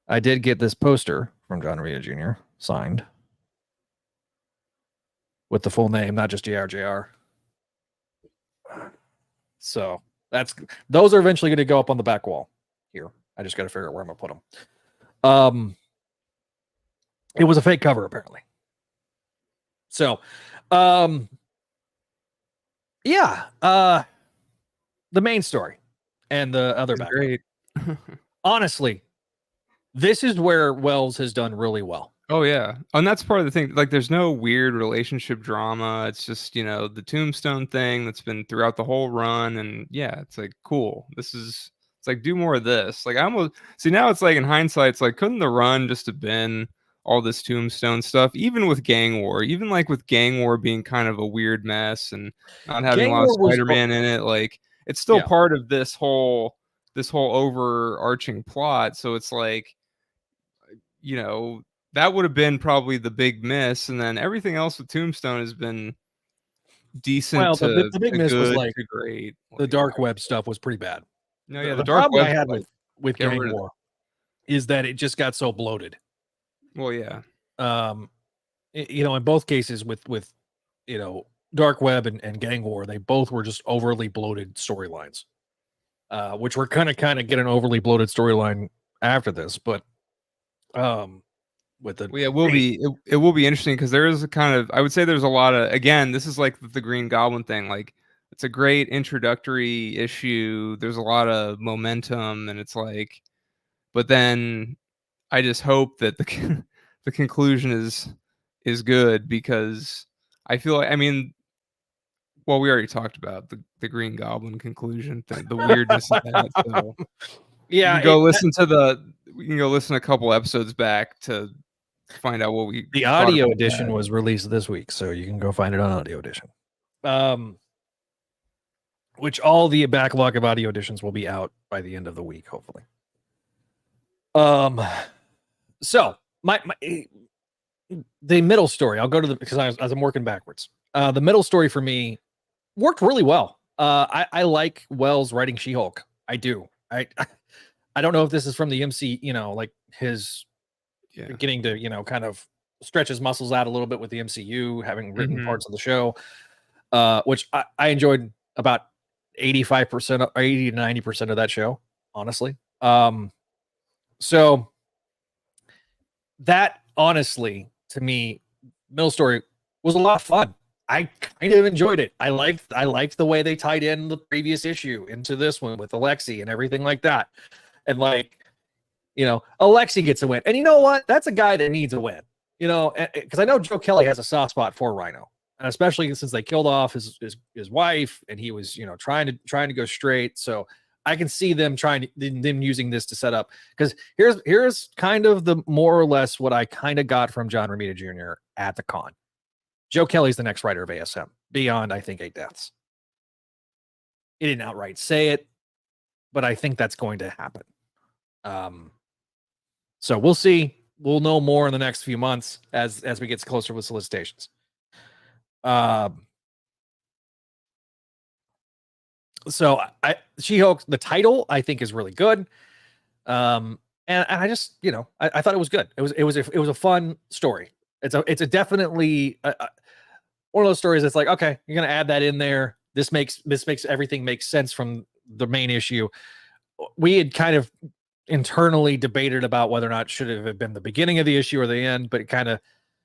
I did get this poster from John Romita Jr. signed with the full name, not just JRJR. So those are eventually going to go up on the back wall here. I just got to figure out where I'm going to put them. It was a fake cover, apparently. So, yeah. The main story and the other back. Great. Honestly, this is where Wells has done really well. Oh yeah, and that's part of the thing. Like, there's no weird relationship drama. It's just, you know, the Tombstone thing that's been throughout the whole run, and yeah, it's like cool. It's like, do more of this. Like, I almost see now. It's like, in hindsight, it's like, couldn't the run just have been all this Tombstone stuff? Even with Gang War, even like with Gang War being kind of a weird mess and not having a lot of Spider-Man in it, like it's still part of this whole overarching plot. So it's like, you know, that would have been probably the big miss, and then everything else with Tombstone has been decent. Well, the big miss was like great. The Dark Web stuff was pretty bad. No, yeah, the Dark Web I had with Gang War is that it just got so bloated. Well, yeah. You know, in both cases with you know, Dark Web and Gang War, they both were just overly bloated storylines, which we're kind of get an overly bloated storyline after this, but with the it will be interesting, because there is a kind of, I would say there's a lot of, again, this is like the Green Goblin thing, like it's a great introductory issue, there's a lot of momentum, and it's like, but then I just hope that the conclusion is good, because I feel like, I mean, well, we already talked about the Green Goblin conclusion thing, the weirdness of that. So yeah, you can go listen a couple episodes back to find out what the audio edition was released this week, so you can go find it on audio edition. Which all the backlog of audio editions will be out by the end of the week, hopefully. So the middle story, I'll go to because as I'm working backwards. The middle story for me worked really well. I like Wells writing She-Hulk. I do. I don't know if this is from the MC, you know, like his getting to, you know, kind of stretch his muscles out a little bit with the MCU, having written parts of the show, which I enjoyed about 85% 80 to 90% of that show, honestly. So that honestly, to me, Middle Story was a lot of fun. I kind of enjoyed it. I liked the way they tied in the previous issue into this one with Alexi and everything like that. And Alexi gets a win. And you know what? That's a guy that needs a win. Because I know Joe Kelly has a soft spot for Rhino, and especially since they killed off his wife, and he was trying to go straight. So I can see them them using this to set up. Because here's kind of the more or less what I kind of got from John Romita Jr. at the con. Joe Kelly's the next writer of ASM, beyond, I think, 8 Deaths. He didn't outright say it, but I think that's going to happen. So we'll see. We'll know more in the next few months as we get closer with solicitations. So She-Hulk, the title, I think, is really good. And I just, I thought it was good. It was a fun story. It's a definitely one of those stories that's like, okay, you're gonna add that in there. This makes everything make sense from the main issue. We had kind of internally debated about whether or not should it have been the beginning of the issue or the end, but it kind of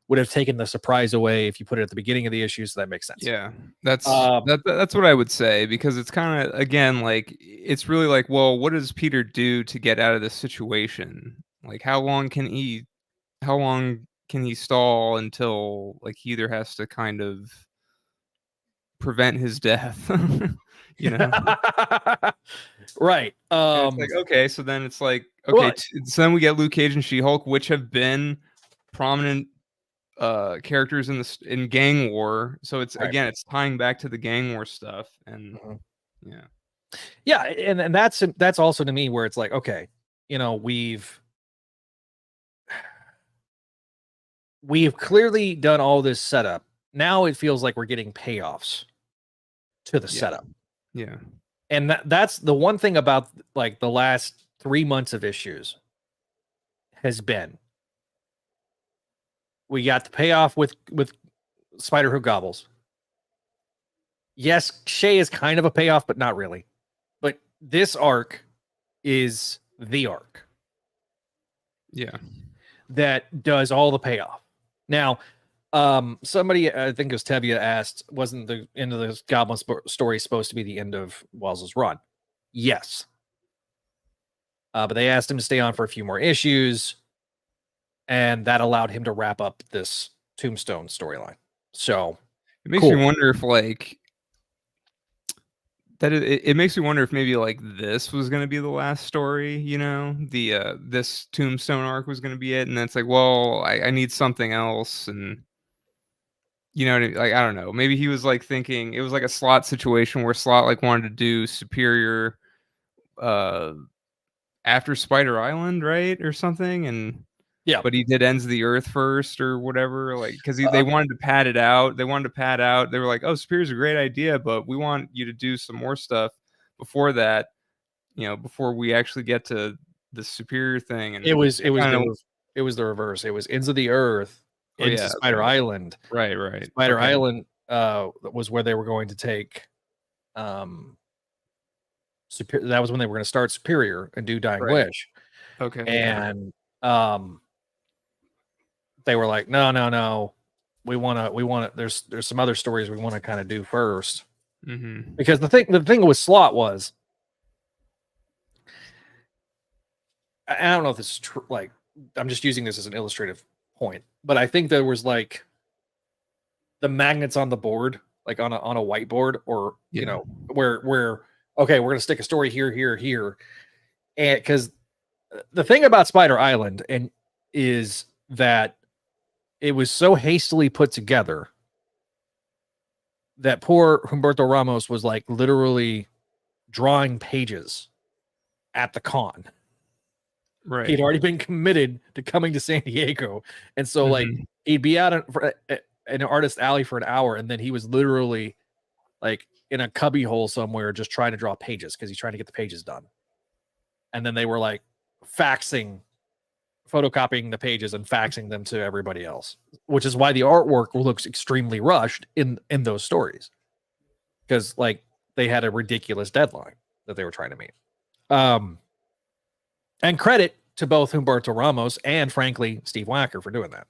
would have taken the surprise away if you put it at the beginning of the issue. So that makes sense. Yeah, that's what I would say, because it's kind of, again, like, it's really like, well, what does Peter do to get out of this situation? Like, how long can he stall until, like, he either has to kind of prevent his death, Right. It's like, okay, so then it's like, okay, so then we get Luke Cage and She-Hulk, which have been prominent characters in Gang War. So it's right. Again, it's tying back to the Gang War stuff, and yeah, and that's also to me where it's like, okay, we've clearly done all this setup. Now it feels like we're getting payoffs to the setup. Yeah. And that's the one thing about, like, the last 3 months of issues has been, we got the payoff with Spider Who Gobbles. Yes, Shay is kind of a payoff, but not really. But this arc is the arc. Yeah. That does all the payoff. Now, somebody, I think it was Tevia, asked, wasn't the end of the Goblin story supposed to be the end of Wells's run? Yes. But they asked him to stay on for a few more issues, and that allowed him to wrap up this Tombstone storyline. So it makes me wonder if, like, it makes me wonder if maybe, like, this was going to be the last story, this Tombstone arc was going to be it, and then it's like, well, I need something else, and like, I don't know, maybe he was, like, thinking it was like a Slott situation where Slott, like, wanted to do Superior after Spider Island, right, or something, and yeah, but he did Ends of the Earth first or whatever, like, because they wanted to pad it out. They were like, oh, Superior's a great idea, but we want you to do some more stuff before that, before we actually get to the Superior thing. And it was the reverse. It was Ends of the Earth into Spider Island. Right. Spider Island was where they were going to take Superior. That was when they were going to start Superior and do Dying Wish. Okay. And they were like, no, we want to. There's some other stories we want to kind of do first, because the thing with Slott was, I don't know if this is true. Like, I'm just using this as an illustrative point, but I think there was, like, the magnets on the board, like on a whiteboard, or where okay, we're gonna stick a story here, and because the thing about Spider Island is that it was so hastily put together that poor Humberto Ramos was, like, literally drawing pages at the con. Right. He'd already been committed to coming to San Diego. And so, like, he'd be out in an artist alley for an hour, and then he was literally, like, in a cubby hole somewhere just trying to draw pages because he's trying to get the pages done. And then they were, like, photocopying the pages and faxing them to everybody else, which is why the artwork looks extremely rushed in those stories. Because, like, they had a ridiculous deadline that they were trying to meet. And credit to both Humberto Ramos and, frankly, Steve Wacker for doing that.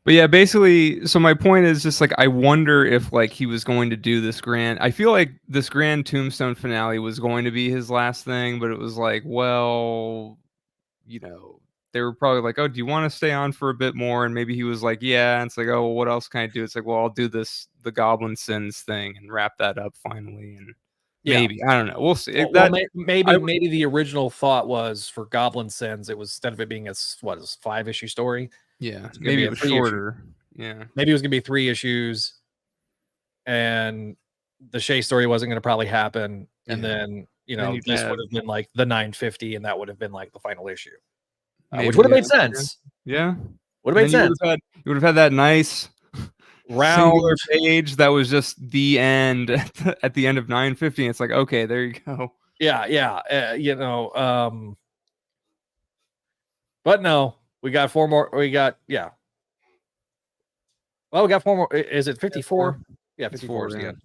But yeah, basically, so my point is just like, I wonder if like he was going to do this grand. I feel like this grand Tombstone finale was going to be his last thing, but it was like, well, you know, they were probably like, oh, do you want to stay on for a bit more? And maybe he was like, yeah. And it's like, oh, well, what else can I do? It's like, well, I'll do the Goblin Sins thing and wrap that up finally. And maybe, I don't know. We'll see. Maybe the original thought was for Goblin Sins, it was, instead of it being a 5-issue story. Yeah, maybe it was shorter. Yeah, maybe it was gonna be 3 issues, and the Shay story wasn't gonna probably happen. And then this would have been like the 950, and that would have been like the final issue, which would have made sense. Yeah, would have made sense. You would have had that nice round page that was just the end at the end of 950. And it's like, okay, there you go. Yeah. But no. We got 4 more. Well, we got 4 more. Is it 54? Yeah, 54 is the end.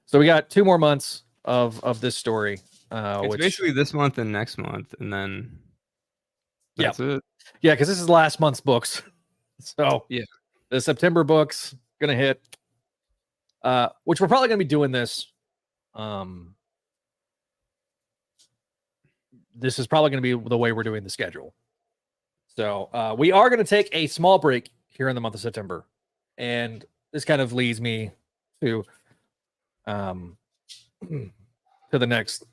So we got 2 more months of this story. It's basically this month and next month, and then that's it. Yeah, because this is last month's books. So yeah, the September books gonna hit. Which we're probably gonna be doing this. This is probably gonna be the way we're doing the schedule. So we are going to take a small break here in the month of September, and this kind of leads me to the next.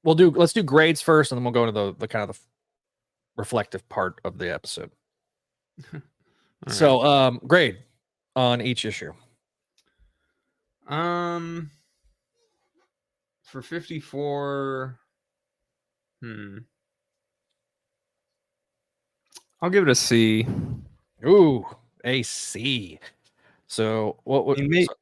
Let's do grades first, and then we'll go into the kind of the reflective part of the episode. So grade on each issue. For 54, I'll give it a C. Ooh, a C. So what?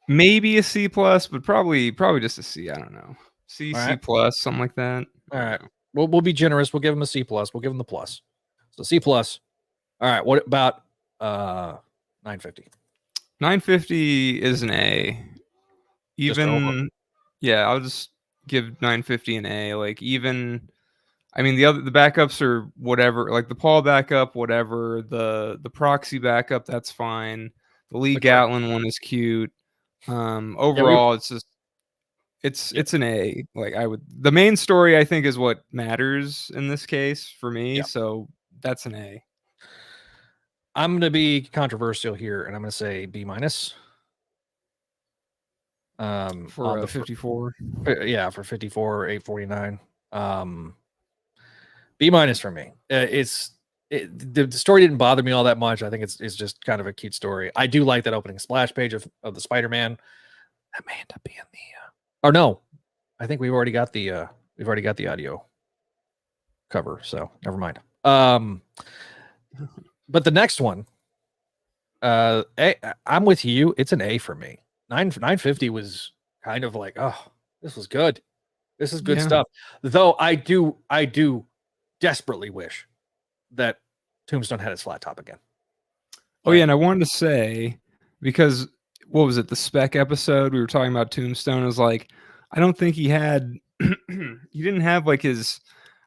Maybe a C plus, but probably just a C. I don't know. C plus, something like that. All right. We'll be generous. We'll give him a C plus. We'll give him the plus. So C plus. All right. What about 950? 950 is an A. Even I'll just give 950 an A. Like even. I mean, the backups are whatever, like the Paul backup, whatever, the proxy backup, that's fine. The Lee Gatlin one is cute. Overall, it's just it's an A. Like the main story I think is what matters in this case for me. So that's an A. I'm gonna be controversial here, and I'm gonna say B minus. For 54. For 54, 849. B minus for me. The story didn't bother me all that much. I think it's just kind of a cute story. I do like that opening splash page of the Spider-Man. That may end up being the no. I think we've already got the audio cover, so never mind. But the next one, I'm with you. It's an A for me. 950 was kind of like, oh, this was good. This is good stuff. Though I do desperately wish that Tombstone had his flat top again. Oh yeah, and I wanted to say, because what was it, the spec episode we were talking about Tombstone, is like, I don't think he had he didn't have like his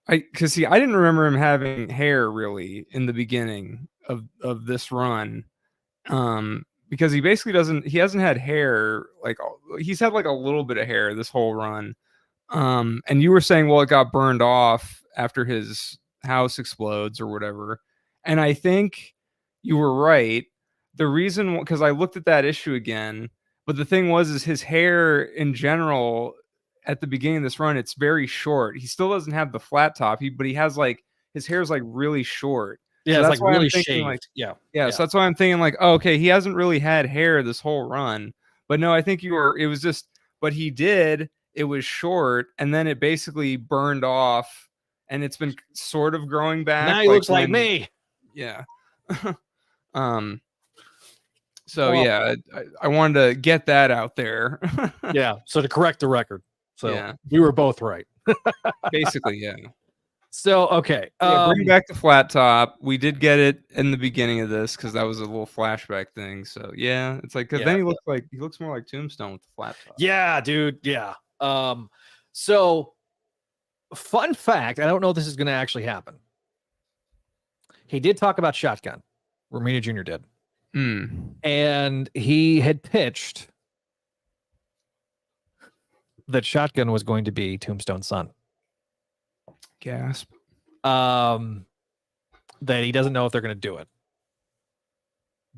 I didn't remember him having hair really in the beginning of this run. Because he basically hasn't had hair, like he's had like a little bit of hair this whole run. And you were saying, well, it got burned off after his house explodes or whatever. And I think you were right. The reason, because I looked at that issue again, but the thing is his hair in general at the beginning of this run, it's very short. He still doesn't have the flat top, but he has like, his hair is like really short. Yeah, so it's that's like really shaved. Like, yeah. So that's why I'm thinking like, oh, okay, he hasn't really had hair this whole run. But no, I think but he did. It was short, and then it basically burned off, and it's been sort of growing back. Now he looks like me. Yeah. So yeah, I wanted to get that out there. Yeah. So to correct the record. So we were both right. Basically, yeah. So okay, bring back the flat top. We did get it in the beginning of this because that was a little flashback thing. So yeah, it's like because then he looks more like Tombstone with the flat top. Yeah, dude. Yeah. So fun fact, I don't know if this is going to actually happen. He did talk about Shotgun. Romita Jr. did. And he had pitched that Shotgun was going to be Tombstone's son. Gasp. That he doesn't know if they're going to do it.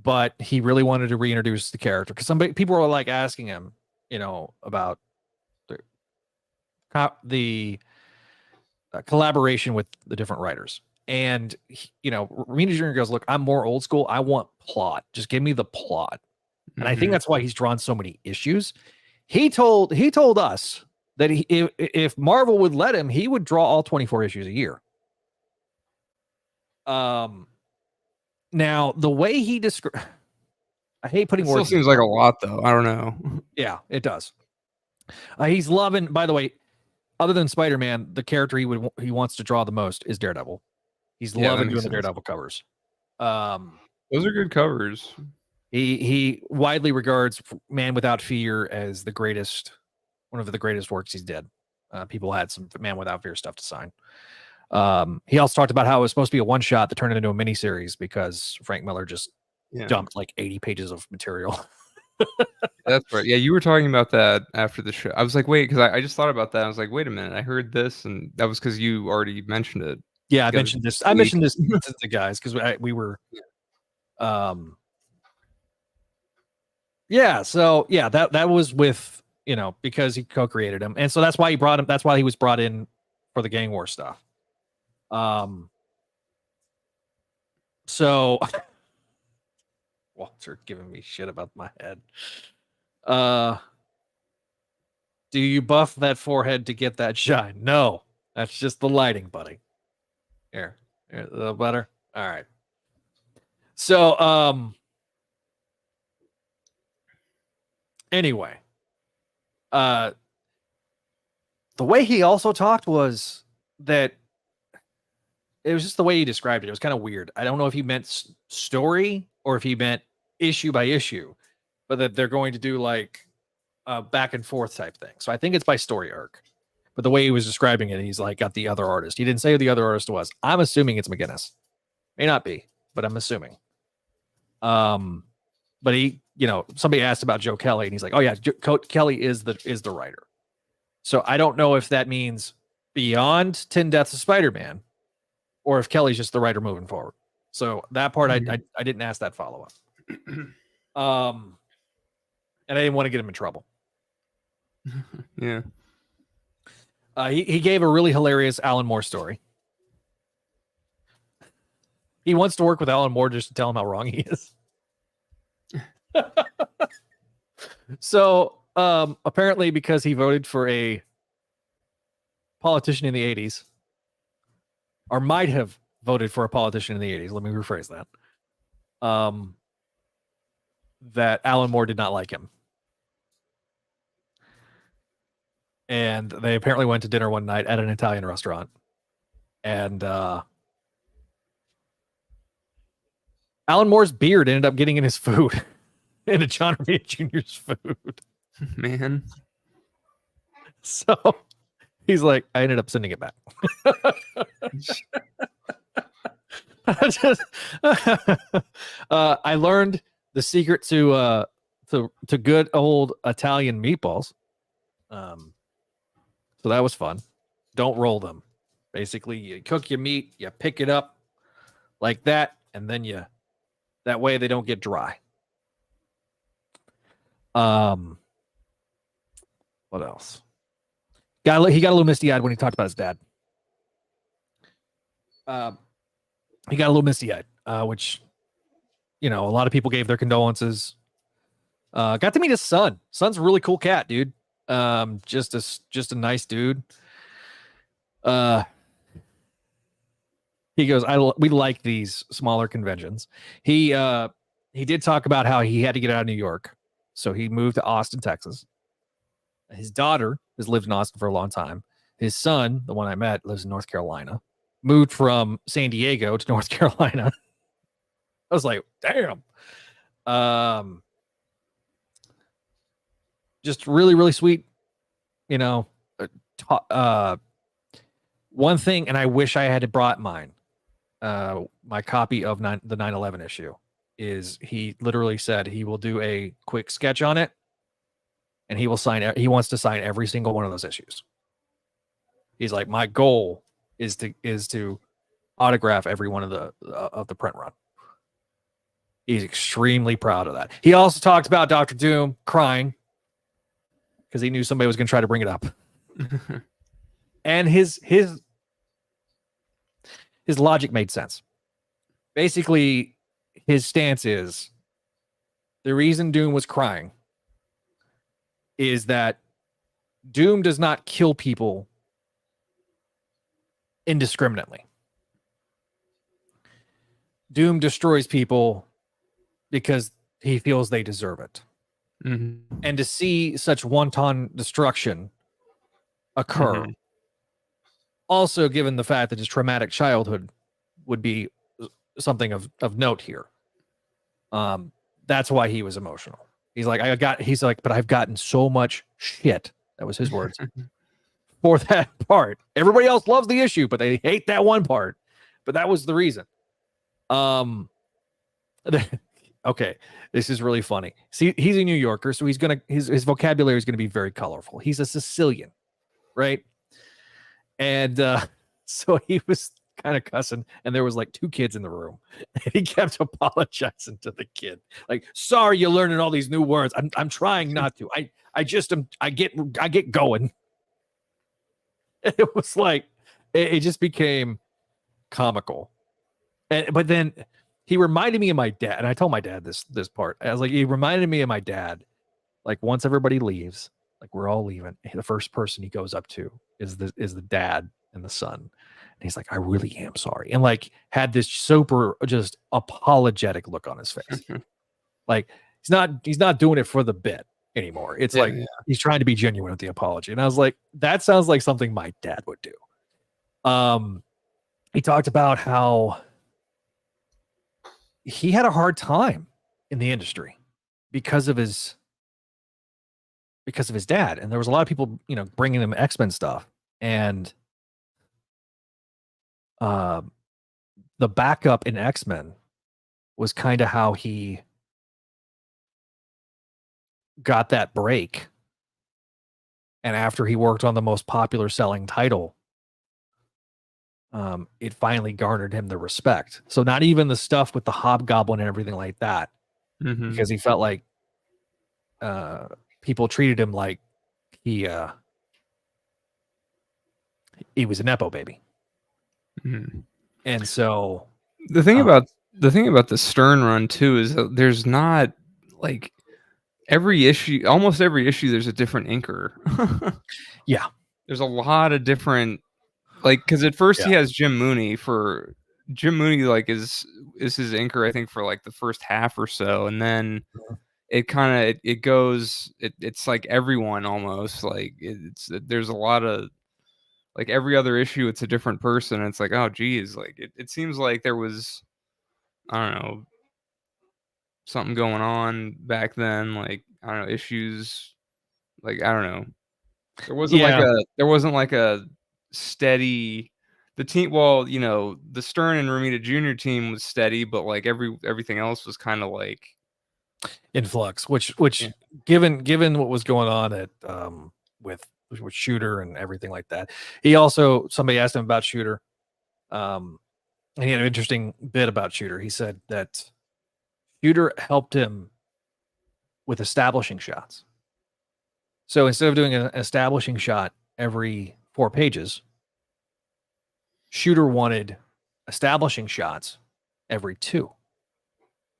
But he really wanted to reintroduce the character because people were like asking him, about the collaboration with the different writers. And, Romita Jr. goes, look, I'm more old school. I want plot. Just give me the plot. And I think that's why he's drawn so many issues. He told us that if Marvel would let him, he would draw all 24 issues a year. Now the way he described, I hate putting words. Still seems like a lot, though. I don't know. Yeah, it does. He's loving. By the way, other than Spider-Man, the character he wants to draw the most is Daredevil. He's loving doing the Daredevil covers. Those are good covers. He widely regards Man Without Fear as one of the greatest works he's did. People had some Man Without Fear stuff to sign. He also talked about how it was supposed to be a one-shot that turned into a miniseries because Frank Miller just dumped like 80 pages of material. That's right. Yeah, you were talking about that after the show. I was like, wait, because I just thought about that. I was like, wait a minute, I heard this, and that was because you already mentioned it. Yeah, I mentioned this to the guys because we were, yeah. So yeah, that was with because he co-created him, and so that's why he brought him. That's why he was brought in for the gang war stuff. So Walter giving me shit about my head. Do you buff that forehead to get that shine? No, that's just the lighting, buddy. Here, a little better. All right. So, anyway, the way he also talked was that it was just the way he described it. It was kind of weird. I don't know if he meant story or if he meant issue by issue, but that they're going to do like a back and forth type thing. So I think it's by story arc. But the way he was describing it, he's like got the other artist. He didn't say who the other artist was. I'm assuming it's McGinnis. May not be, but I'm assuming. But he, somebody asked about Joe Kelly, and he's like, "Oh yeah, Kelly is the writer." So I don't know if that means beyond 10 Deaths of Spider-Man, or if Kelly's just the writer moving forward. So that part I didn't ask that follow up. And I didn't want to get him in trouble. Yeah. He gave a really hilarious Alan Moore story. He wants to work with Alan Moore just to tell him how wrong he is. So apparently because he voted for a politician in the 80s, or might have voted for a politician in the 80s, let me rephrase that, that Alan Moore did not like him. And they apparently went to dinner one night at an Italian restaurant. And Alan Moore's beard ended up getting in his food. Into John Romita Jr.'s food. Man. So he's like, I ended up sending it back. I learned the secret to good old Italian meatballs. So that was fun. Don't roll them. Basically, you cook your meat, you pick it up like that, and then that way they don't get dry. What else? He got a little misty-eyed when he talked about his dad. He got a little misty-eyed, which, a lot of people gave their condolences. Got to meet his son. Son's a really cool cat, dude. Just a nice dude. He goes, we like these smaller conventions. He did talk about how he had to get out of New York. So he moved to Austin, Texas. His daughter has lived in Austin for a long time. His son, the one I met, lives in North Carolina. moved from San Diego to North Carolina. I was like, damn. Just really, really sweet. You know, one thing, and I wish I had brought mine. My copy of the 9/11 issue is he literally said he will do a quick sketch on it, and he will sign. He wants to sign every single one of those issues. He's like, my goal is to autograph every one of the print run. He's extremely proud of that. He also talked about Dr. Doom crying because he knew somebody was going to try to bring it up. And his logic made sense. Basically, his stance is the reason Doom was crying is that Doom does not kill people indiscriminately. Doom destroys people because he feels they deserve it. Mm-hmm. And to see such wanton destruction occur, Mm-hmm. also given the fact that his traumatic childhood would be something of note here. That's why he was emotional. He's like, but I've gotten so much shit. That was his words. For that part. Everybody else loves the issue, but they hate that one part. But that was the reason. Okay, this is really funny. See, he's a New Yorker, so his vocabulary is gonna be very colorful. He's a Sicilian, right? And so he was kind of cussing, and there was like 2 kids in the room, and he kept apologizing to the kid, like, "Sorry, you're learning all these new words. I'm trying not to. I get going." It was like it just became comical, but then he reminded me of my dad, and I told my dad this part. I was like, he reminded me of my dad. Like once everybody leaves, like we're all leaving, the first person he goes up to is the dad and the son, and he's like, "I really am sorry," and like had this super just apologetic look on his face. Like he's not doing it for the bit anymore. It's he's trying to be genuine with the apology. And I was like, that sounds like something my dad would do. He talked about how he had a hard time in the industry because of his dad. And there was a lot of people, bringing him X-Men stuff. And the backup in X-Men was kind of how he got that break. And after he worked on the most popular selling title, it finally garnered him the respect. So not even the stuff with the Hobgoblin and everything like that, because he felt like people treated him like he was a Nepo baby. Mm-hmm. And so the thing about the Stern run too is that there's not like almost every issue there's a different inker. Yeah, there's a lot of different, like, because at first he has Jim Mooney like is his inker, I think, for like the first half or so, and then it goes it's like everyone almost, like there's a lot of, like, every other issue it's a different person, and it's like, oh geez, like it seems like there was, I don't know, something going on back then, like, I don't know, issues, like, I don't know, there wasn't like a steady, the team, well, the Stern and Romita Jr. team was steady, but like everything else was kind of like in flux, which given what was going on at with Shooter and everything like that. Somebody asked him about Shooter, and he had an interesting bit about Shooter. He said that Shooter helped him with establishing shots. So instead of doing an establishing shot every 4 pages, Shooter wanted establishing shots every 2.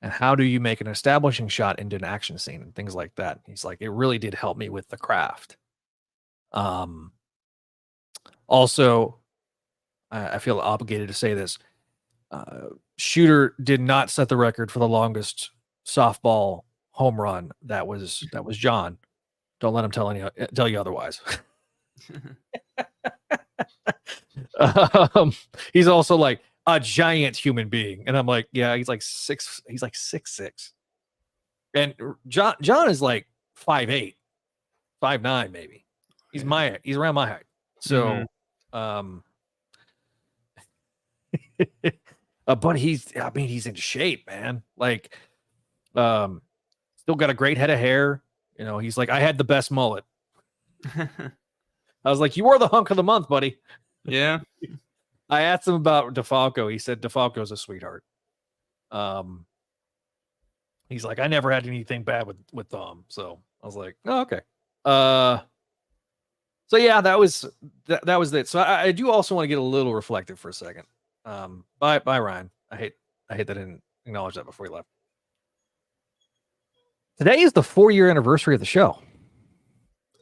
And how do you make an establishing shot into an action scene and things like that? He's like, it really did help me with the craft. Also, I feel obligated to say this. Shooter did not set the record for the longest softball home run. That was John. Don't let him tell you otherwise. He's also like a giant human being, and I'm like, yeah, he's like 6'6", and John is like 5'8", 5'9", maybe. He's around my height. So, but he's in shape, man. Like, still got a great head of hair. You know, he's like, I had the best mullet. I was like, you were the hunk of the month, buddy. Yeah. I asked him about DeFalco. He said DeFalco's a sweetheart. He's like, I never had anything bad with Tom. So I was like, oh, okay. So yeah, that was it. So I do also want to get a little reflective for a second. Bye Ryan. I hate that I didn't acknowledge that before he left. Today is the 4-year anniversary of the show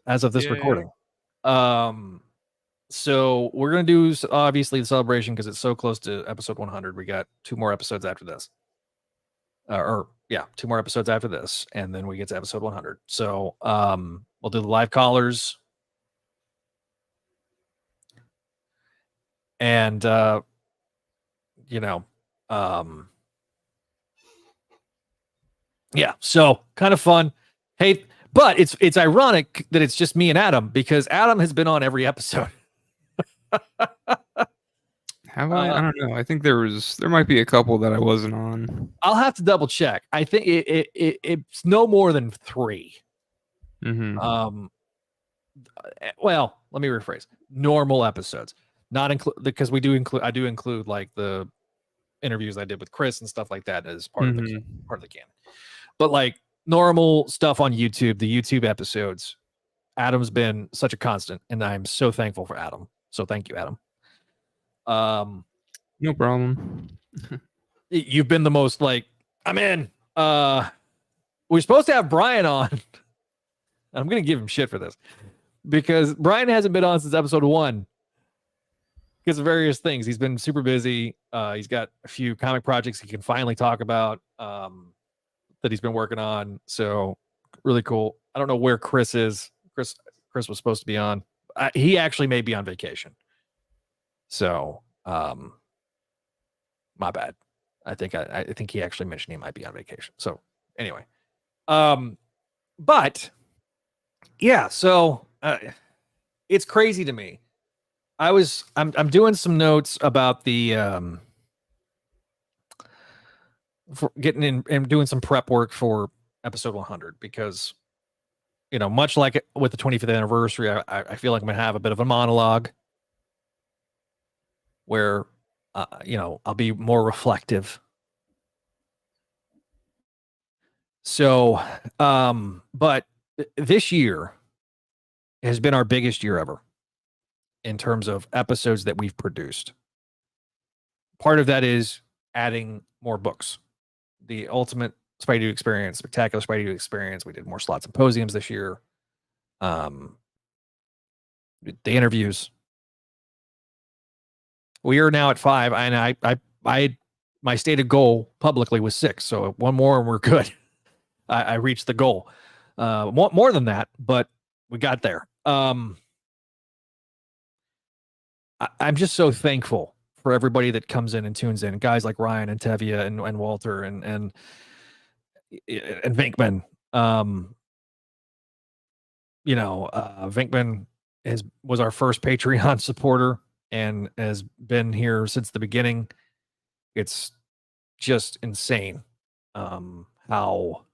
as of this recording. So we're going to do obviously the celebration because it's so close to episode 100. We got 2 more episodes after this. 2 more episodes after this, and then we get to episode 100. So we'll do the live callers. And yeah, so kind of fun. Hey, but it's ironic that it's just me and Adam because Adam has been on every episode. Have I? I don't know. I think there might be a couple that I wasn't on. I'll have to double check. I think it's no more than 3. Mm-hmm. Well, let me rephrase. Normal episodes, not include because I do include like the interviews I did with Chris and stuff like that as part of the canon. But like normal stuff on YouTube, the YouTube episodes, Adam's been such a constant, and I'm so thankful for Adam. So thank you, Adam. No problem. You've been the most like, I'm in. We're supposed to have Brian on. I'm gonna give him shit for this because Brian hasn't been on since episode 1 because of various things. He's been super busy. He's got a few comic projects he can finally talk about that he's been working on. So really cool. I don't know where Chris is. Chris was supposed to be on. He actually may be on vacation. So, my bad. I think he actually mentioned he might be on vacation. So anyway, but yeah, so it's crazy to me. I'm doing some notes about the for getting in and doing some prep work for episode 100 because much like with the 25th anniversary, I feel like I'm gonna have a bit of a monologue where I'll be more reflective. So but this year has been our biggest year ever in terms of episodes that we've produced. Part of that is adding more books. The Ultimate Spideydude Experience, Spectacular Spideydude Experience. We did more slot symposiums this year. The interviews. We are now at 5, and I my stated goal publicly was 6. So 1 more and we're good. I reached the goal. More than that, but we got there. I'm just so thankful for everybody that comes in and tunes in. Guys like Ryan and Tevia and Walter and Vinkman. Vinkman was our first Patreon supporter and has been here since the beginning. It's just insane how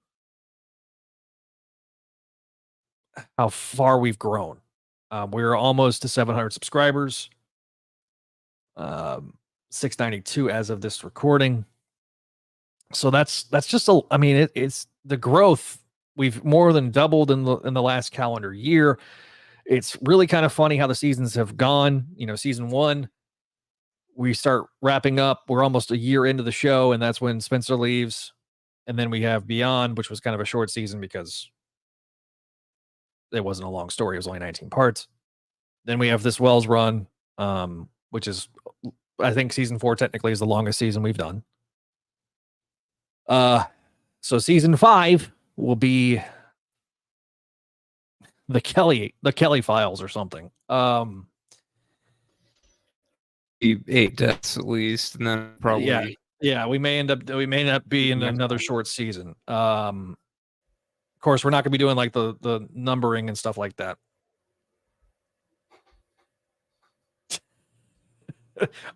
far we've grown. We're almost to 700 subscribers. 692 as of this recording. So that's just it's the growth. We've more than doubled in the last calendar year. It's really kind of funny how the seasons have gone. Season 1, we start wrapping up. We're almost a year into the show, and that's when Spencer leaves. And then we have Beyond, which was kind of a short season because it wasn't a long story. It was only 19 parts. Then we have this Wells run, which is, I think season 4 technically is the longest season we've done. So season 5 will be the Kelly Files or something. 8 deaths at least, and then probably yeah. We may end up being another short season. Of course, we're not going to be doing like the numbering and stuff like that.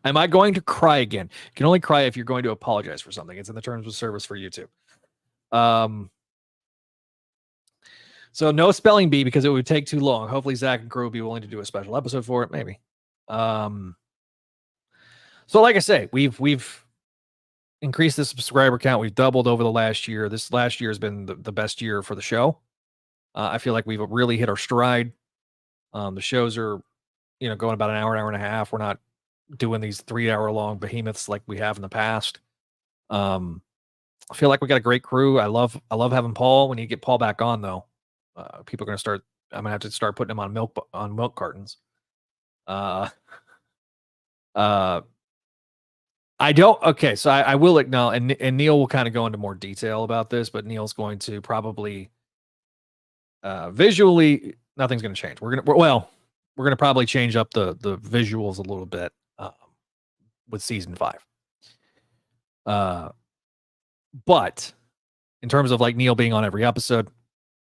Am I going to cry again? You can only cry if you're going to apologize for something. It's in the terms of service for YouTube. So no spelling bee because it would take too long. Hopefully Zach and Crew will be willing to do a special episode for it. Maybe. So like I say, we've increased the subscriber count. We've doubled over the last year. This last year has been the best year for the show. I feel like we've really hit our stride. The shows are, going about an hour and a half. We're not doing these 3-hour long behemoths like we have in the past. I feel like we got a great crew. I love having Paul. When you get Paul back on though, people are going to start, I'm gonna have to start putting him on milk cartons. I don't, okay. So I will acknowledge, and Neil will kind of go into more detail about this, but Neil's going to probably, visually, nothing's going to change. We're going to probably change up the visuals a little bit, with season 5. But in terms of like Neil being on every episode,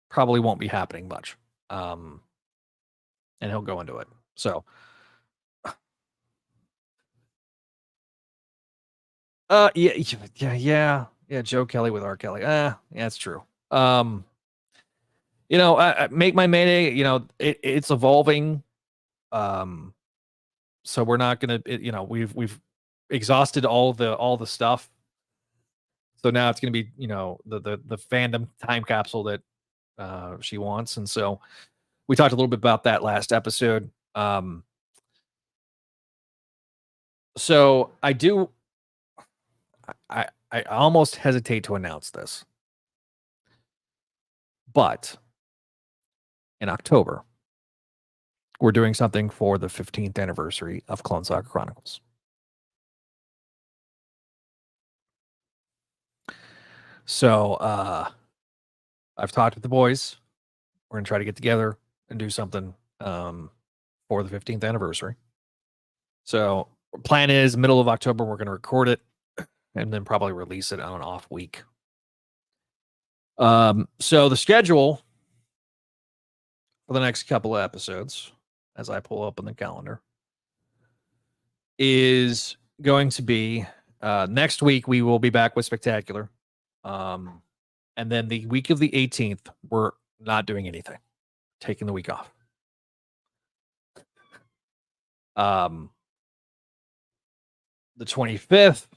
probably won't be happening much. And he'll go into it. So, yeah. Joe Kelly with R. Kelly. Yeah, it's true. I make my Mayday. It's evolving. So we're not gonna. We've exhausted all the stuff. So now it's gonna be the fandom time capsule that she wants, and so we talked a little bit about that last episode. So I almost hesitate to announce this, but in October, we're doing something for the 15th anniversary of Clone Saga Chronicles. So I've talked with the boys. We're going to try to get together and do something for the 15th anniversary. So plan is middle of October, we're going to record it and then probably release it on an off week. So the schedule for the next couple of episodes, as I pull up on the calendar, is going to be next week. We will be back with Spectacular. And then the week of the 18th, we're not doing anything, taking the week off. The 25th,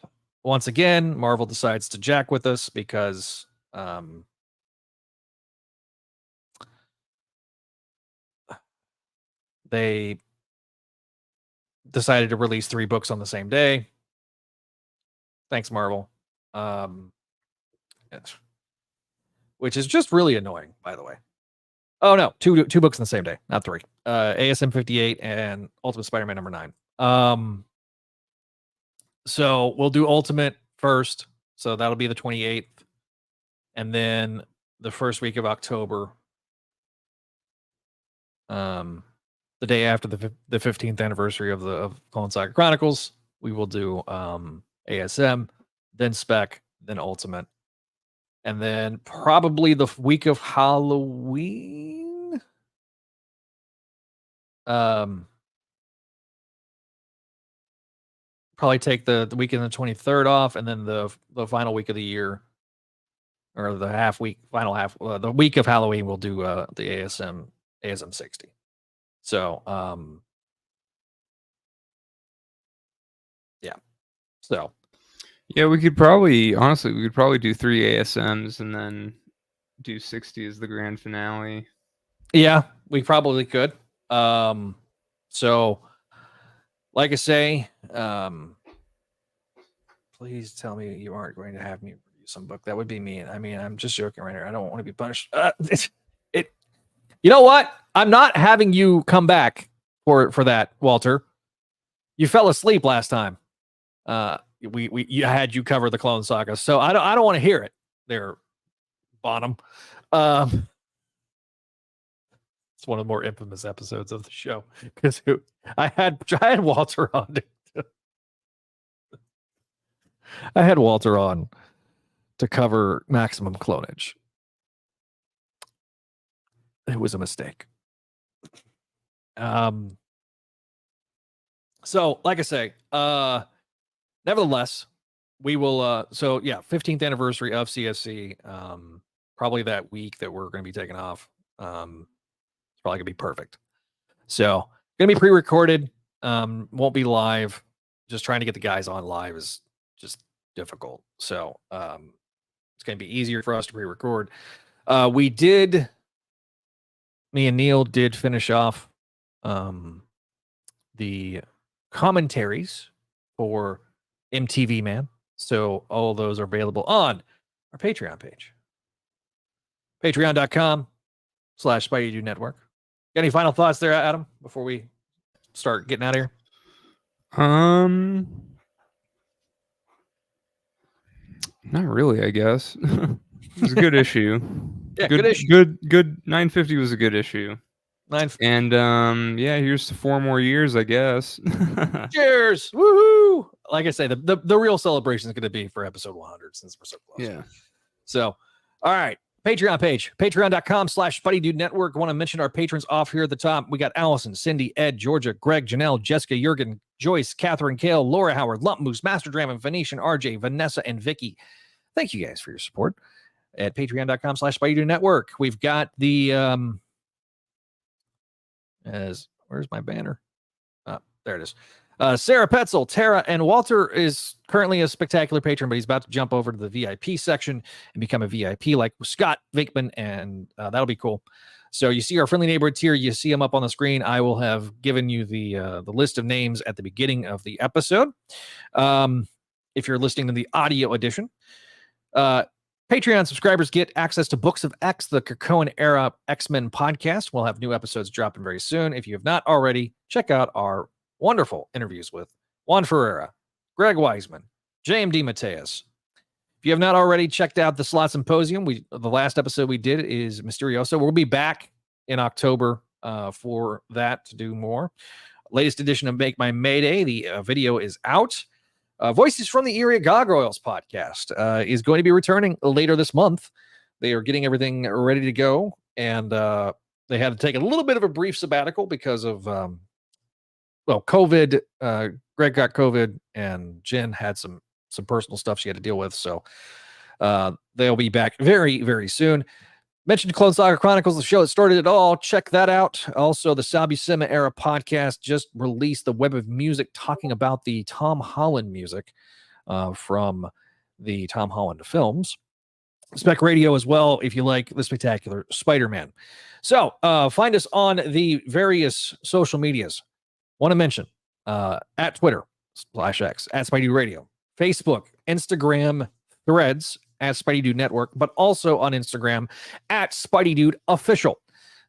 once again, Marvel decides to jack with us because they decided to release 3 books on the same day. Thanks, Marvel. Which is just really annoying, by the way. Oh no, two books on the same day, not 3. ASM 58 and Ultimate Spider-Man number 9. So we'll do Ultimate first, so that'll be the 28th, and then the first week of October, the day after the 15th anniversary of Clone Saga Chronicles, we will do ASM, then Spec, then Ultimate. And then probably the week of Halloween. Probably take the weekend of the 23rd off, and then the final week of the year, or the final half, the week of Halloween, we'll do the ASM 60. So yeah. So yeah, we could probably do 3 ASMs and then do 60 as the grand finale. Yeah, we probably could. So like I say, please tell me you aren't going to have me review some book. That would be mean. I mean, I'm just joking right here. I don't want to be punished. You know what? I'm not having you come back for that, Walter. You fell asleep last time. You had you cover the Clone Saga, so I don't want to hear it there, Bonham. It's one of the more infamous episodes of the show because I had Walter on I had Walter on to cover maximum clonage. It was a mistake. So like I say, nevertheless, we will 15th anniversary of CSC. Probably that week that we're going to be taking off. It's probably gonna be perfect. So gonna be pre-recorded. Won't be live. Just trying to get the guys on live is just difficult. So it's gonna be easier for us to pre-record. Me and Neil did finish off the commentaries for MTV Man. So all those are available on our Patreon page. Patreon.com/Spideydude Network. Got any final thoughts there, Adam, before we start getting out of here? Not really, I guess. It was a good issue. Yeah, good issue. Good 950 was a good issue. And here's to 4 more years, I guess. Cheers! Woohoo! Like I say, the real celebration is going to be for episode 100 since we're so close. Yeah. So, all right. Patreon page, patreon.com/Spideydude Network. I want to mention our patrons off here at the top. We got Allison, Cindy, Ed, Georgia, Greg, Janelle, Jessica, Jurgen, Joyce, Catherine, Kale, Laura Howard, Lump Moose, Master Dragon, Venetian, RJ, Vanessa, and Vicky. Thank you guys for your support at patreon.com/Spideydude Network. We've got the where's my banner? There it is. Sarah Petzel, Tara, and Walter is currently a spectacular patron, but he's about to jump over to the VIP section and become a VIP like Scott Vickman, and that'll be cool. So you see our friendly neighborhood tier. You see them up on the screen. I will have given you the list of names at the beginning of the episode. If you're listening to the audio edition, Patreon subscribers get access to Books of X, the Cochran era X-Men podcast. We'll have new episodes dropping very soon. If you have not already, check out our wonderful interviews with Juan Ferreira, Greg Weisman, JMD Mateus. If you have not already checked out the Slot Symposium, the last episode we did is Mysterioso. We'll be back in October for that to do more. Latest edition of Make My Mayday. The video is out. Voices from the Eyrie Gargoyles Podcast is going to be returning later this month. They are getting everything ready to go, and they had to take a little bit of a brief sabbatical because of COVID. Greg got COVID, and Jen had some personal stuff she had to deal with. So they'll be back very, very soon. Mentioned Clone Saga Chronicles, the show that started it all. Check that out. Also, the Sabusema era podcast just released the Web of Music talking about the Tom Holland music from the Tom Holland films. Spec Radio as well, if you like the spectacular Spider-Man. So find us on the various social medias. Want to mention at Twitter/X, at Spideydude Radio, Facebook, Instagram, Threads, at Spideydude Network, but also on Instagram at Spideydude Official.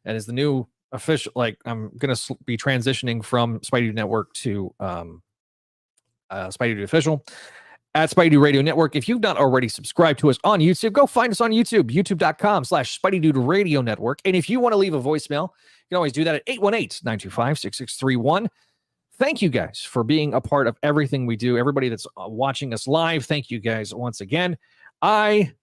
That is the new official. Like, I'm going to be transitioning from Spideydude Network to Spideydude Official at Spideydude Radio Network. If you've not already subscribed to us on YouTube, go find us on YouTube, youtube.com/Spideydude Radio Network. And if you want to leave a voicemail, you can always do that at 818-925-6631. Thank you guys for being a part of everything we do. Everybody that's watching us live, thank you guys once again. I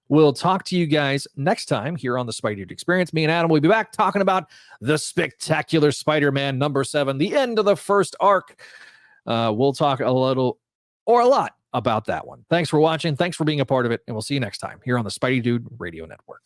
will talk to you guys next time here on the Spideydude Experience. Me and Adam will be back talking about the spectacular Spider-Man #7, the end of the first arc. We'll talk a little or a lot about that one. Thanks for watching. Thanks for being a part of it. And we'll see you next time here on the Spideydude Radio Network.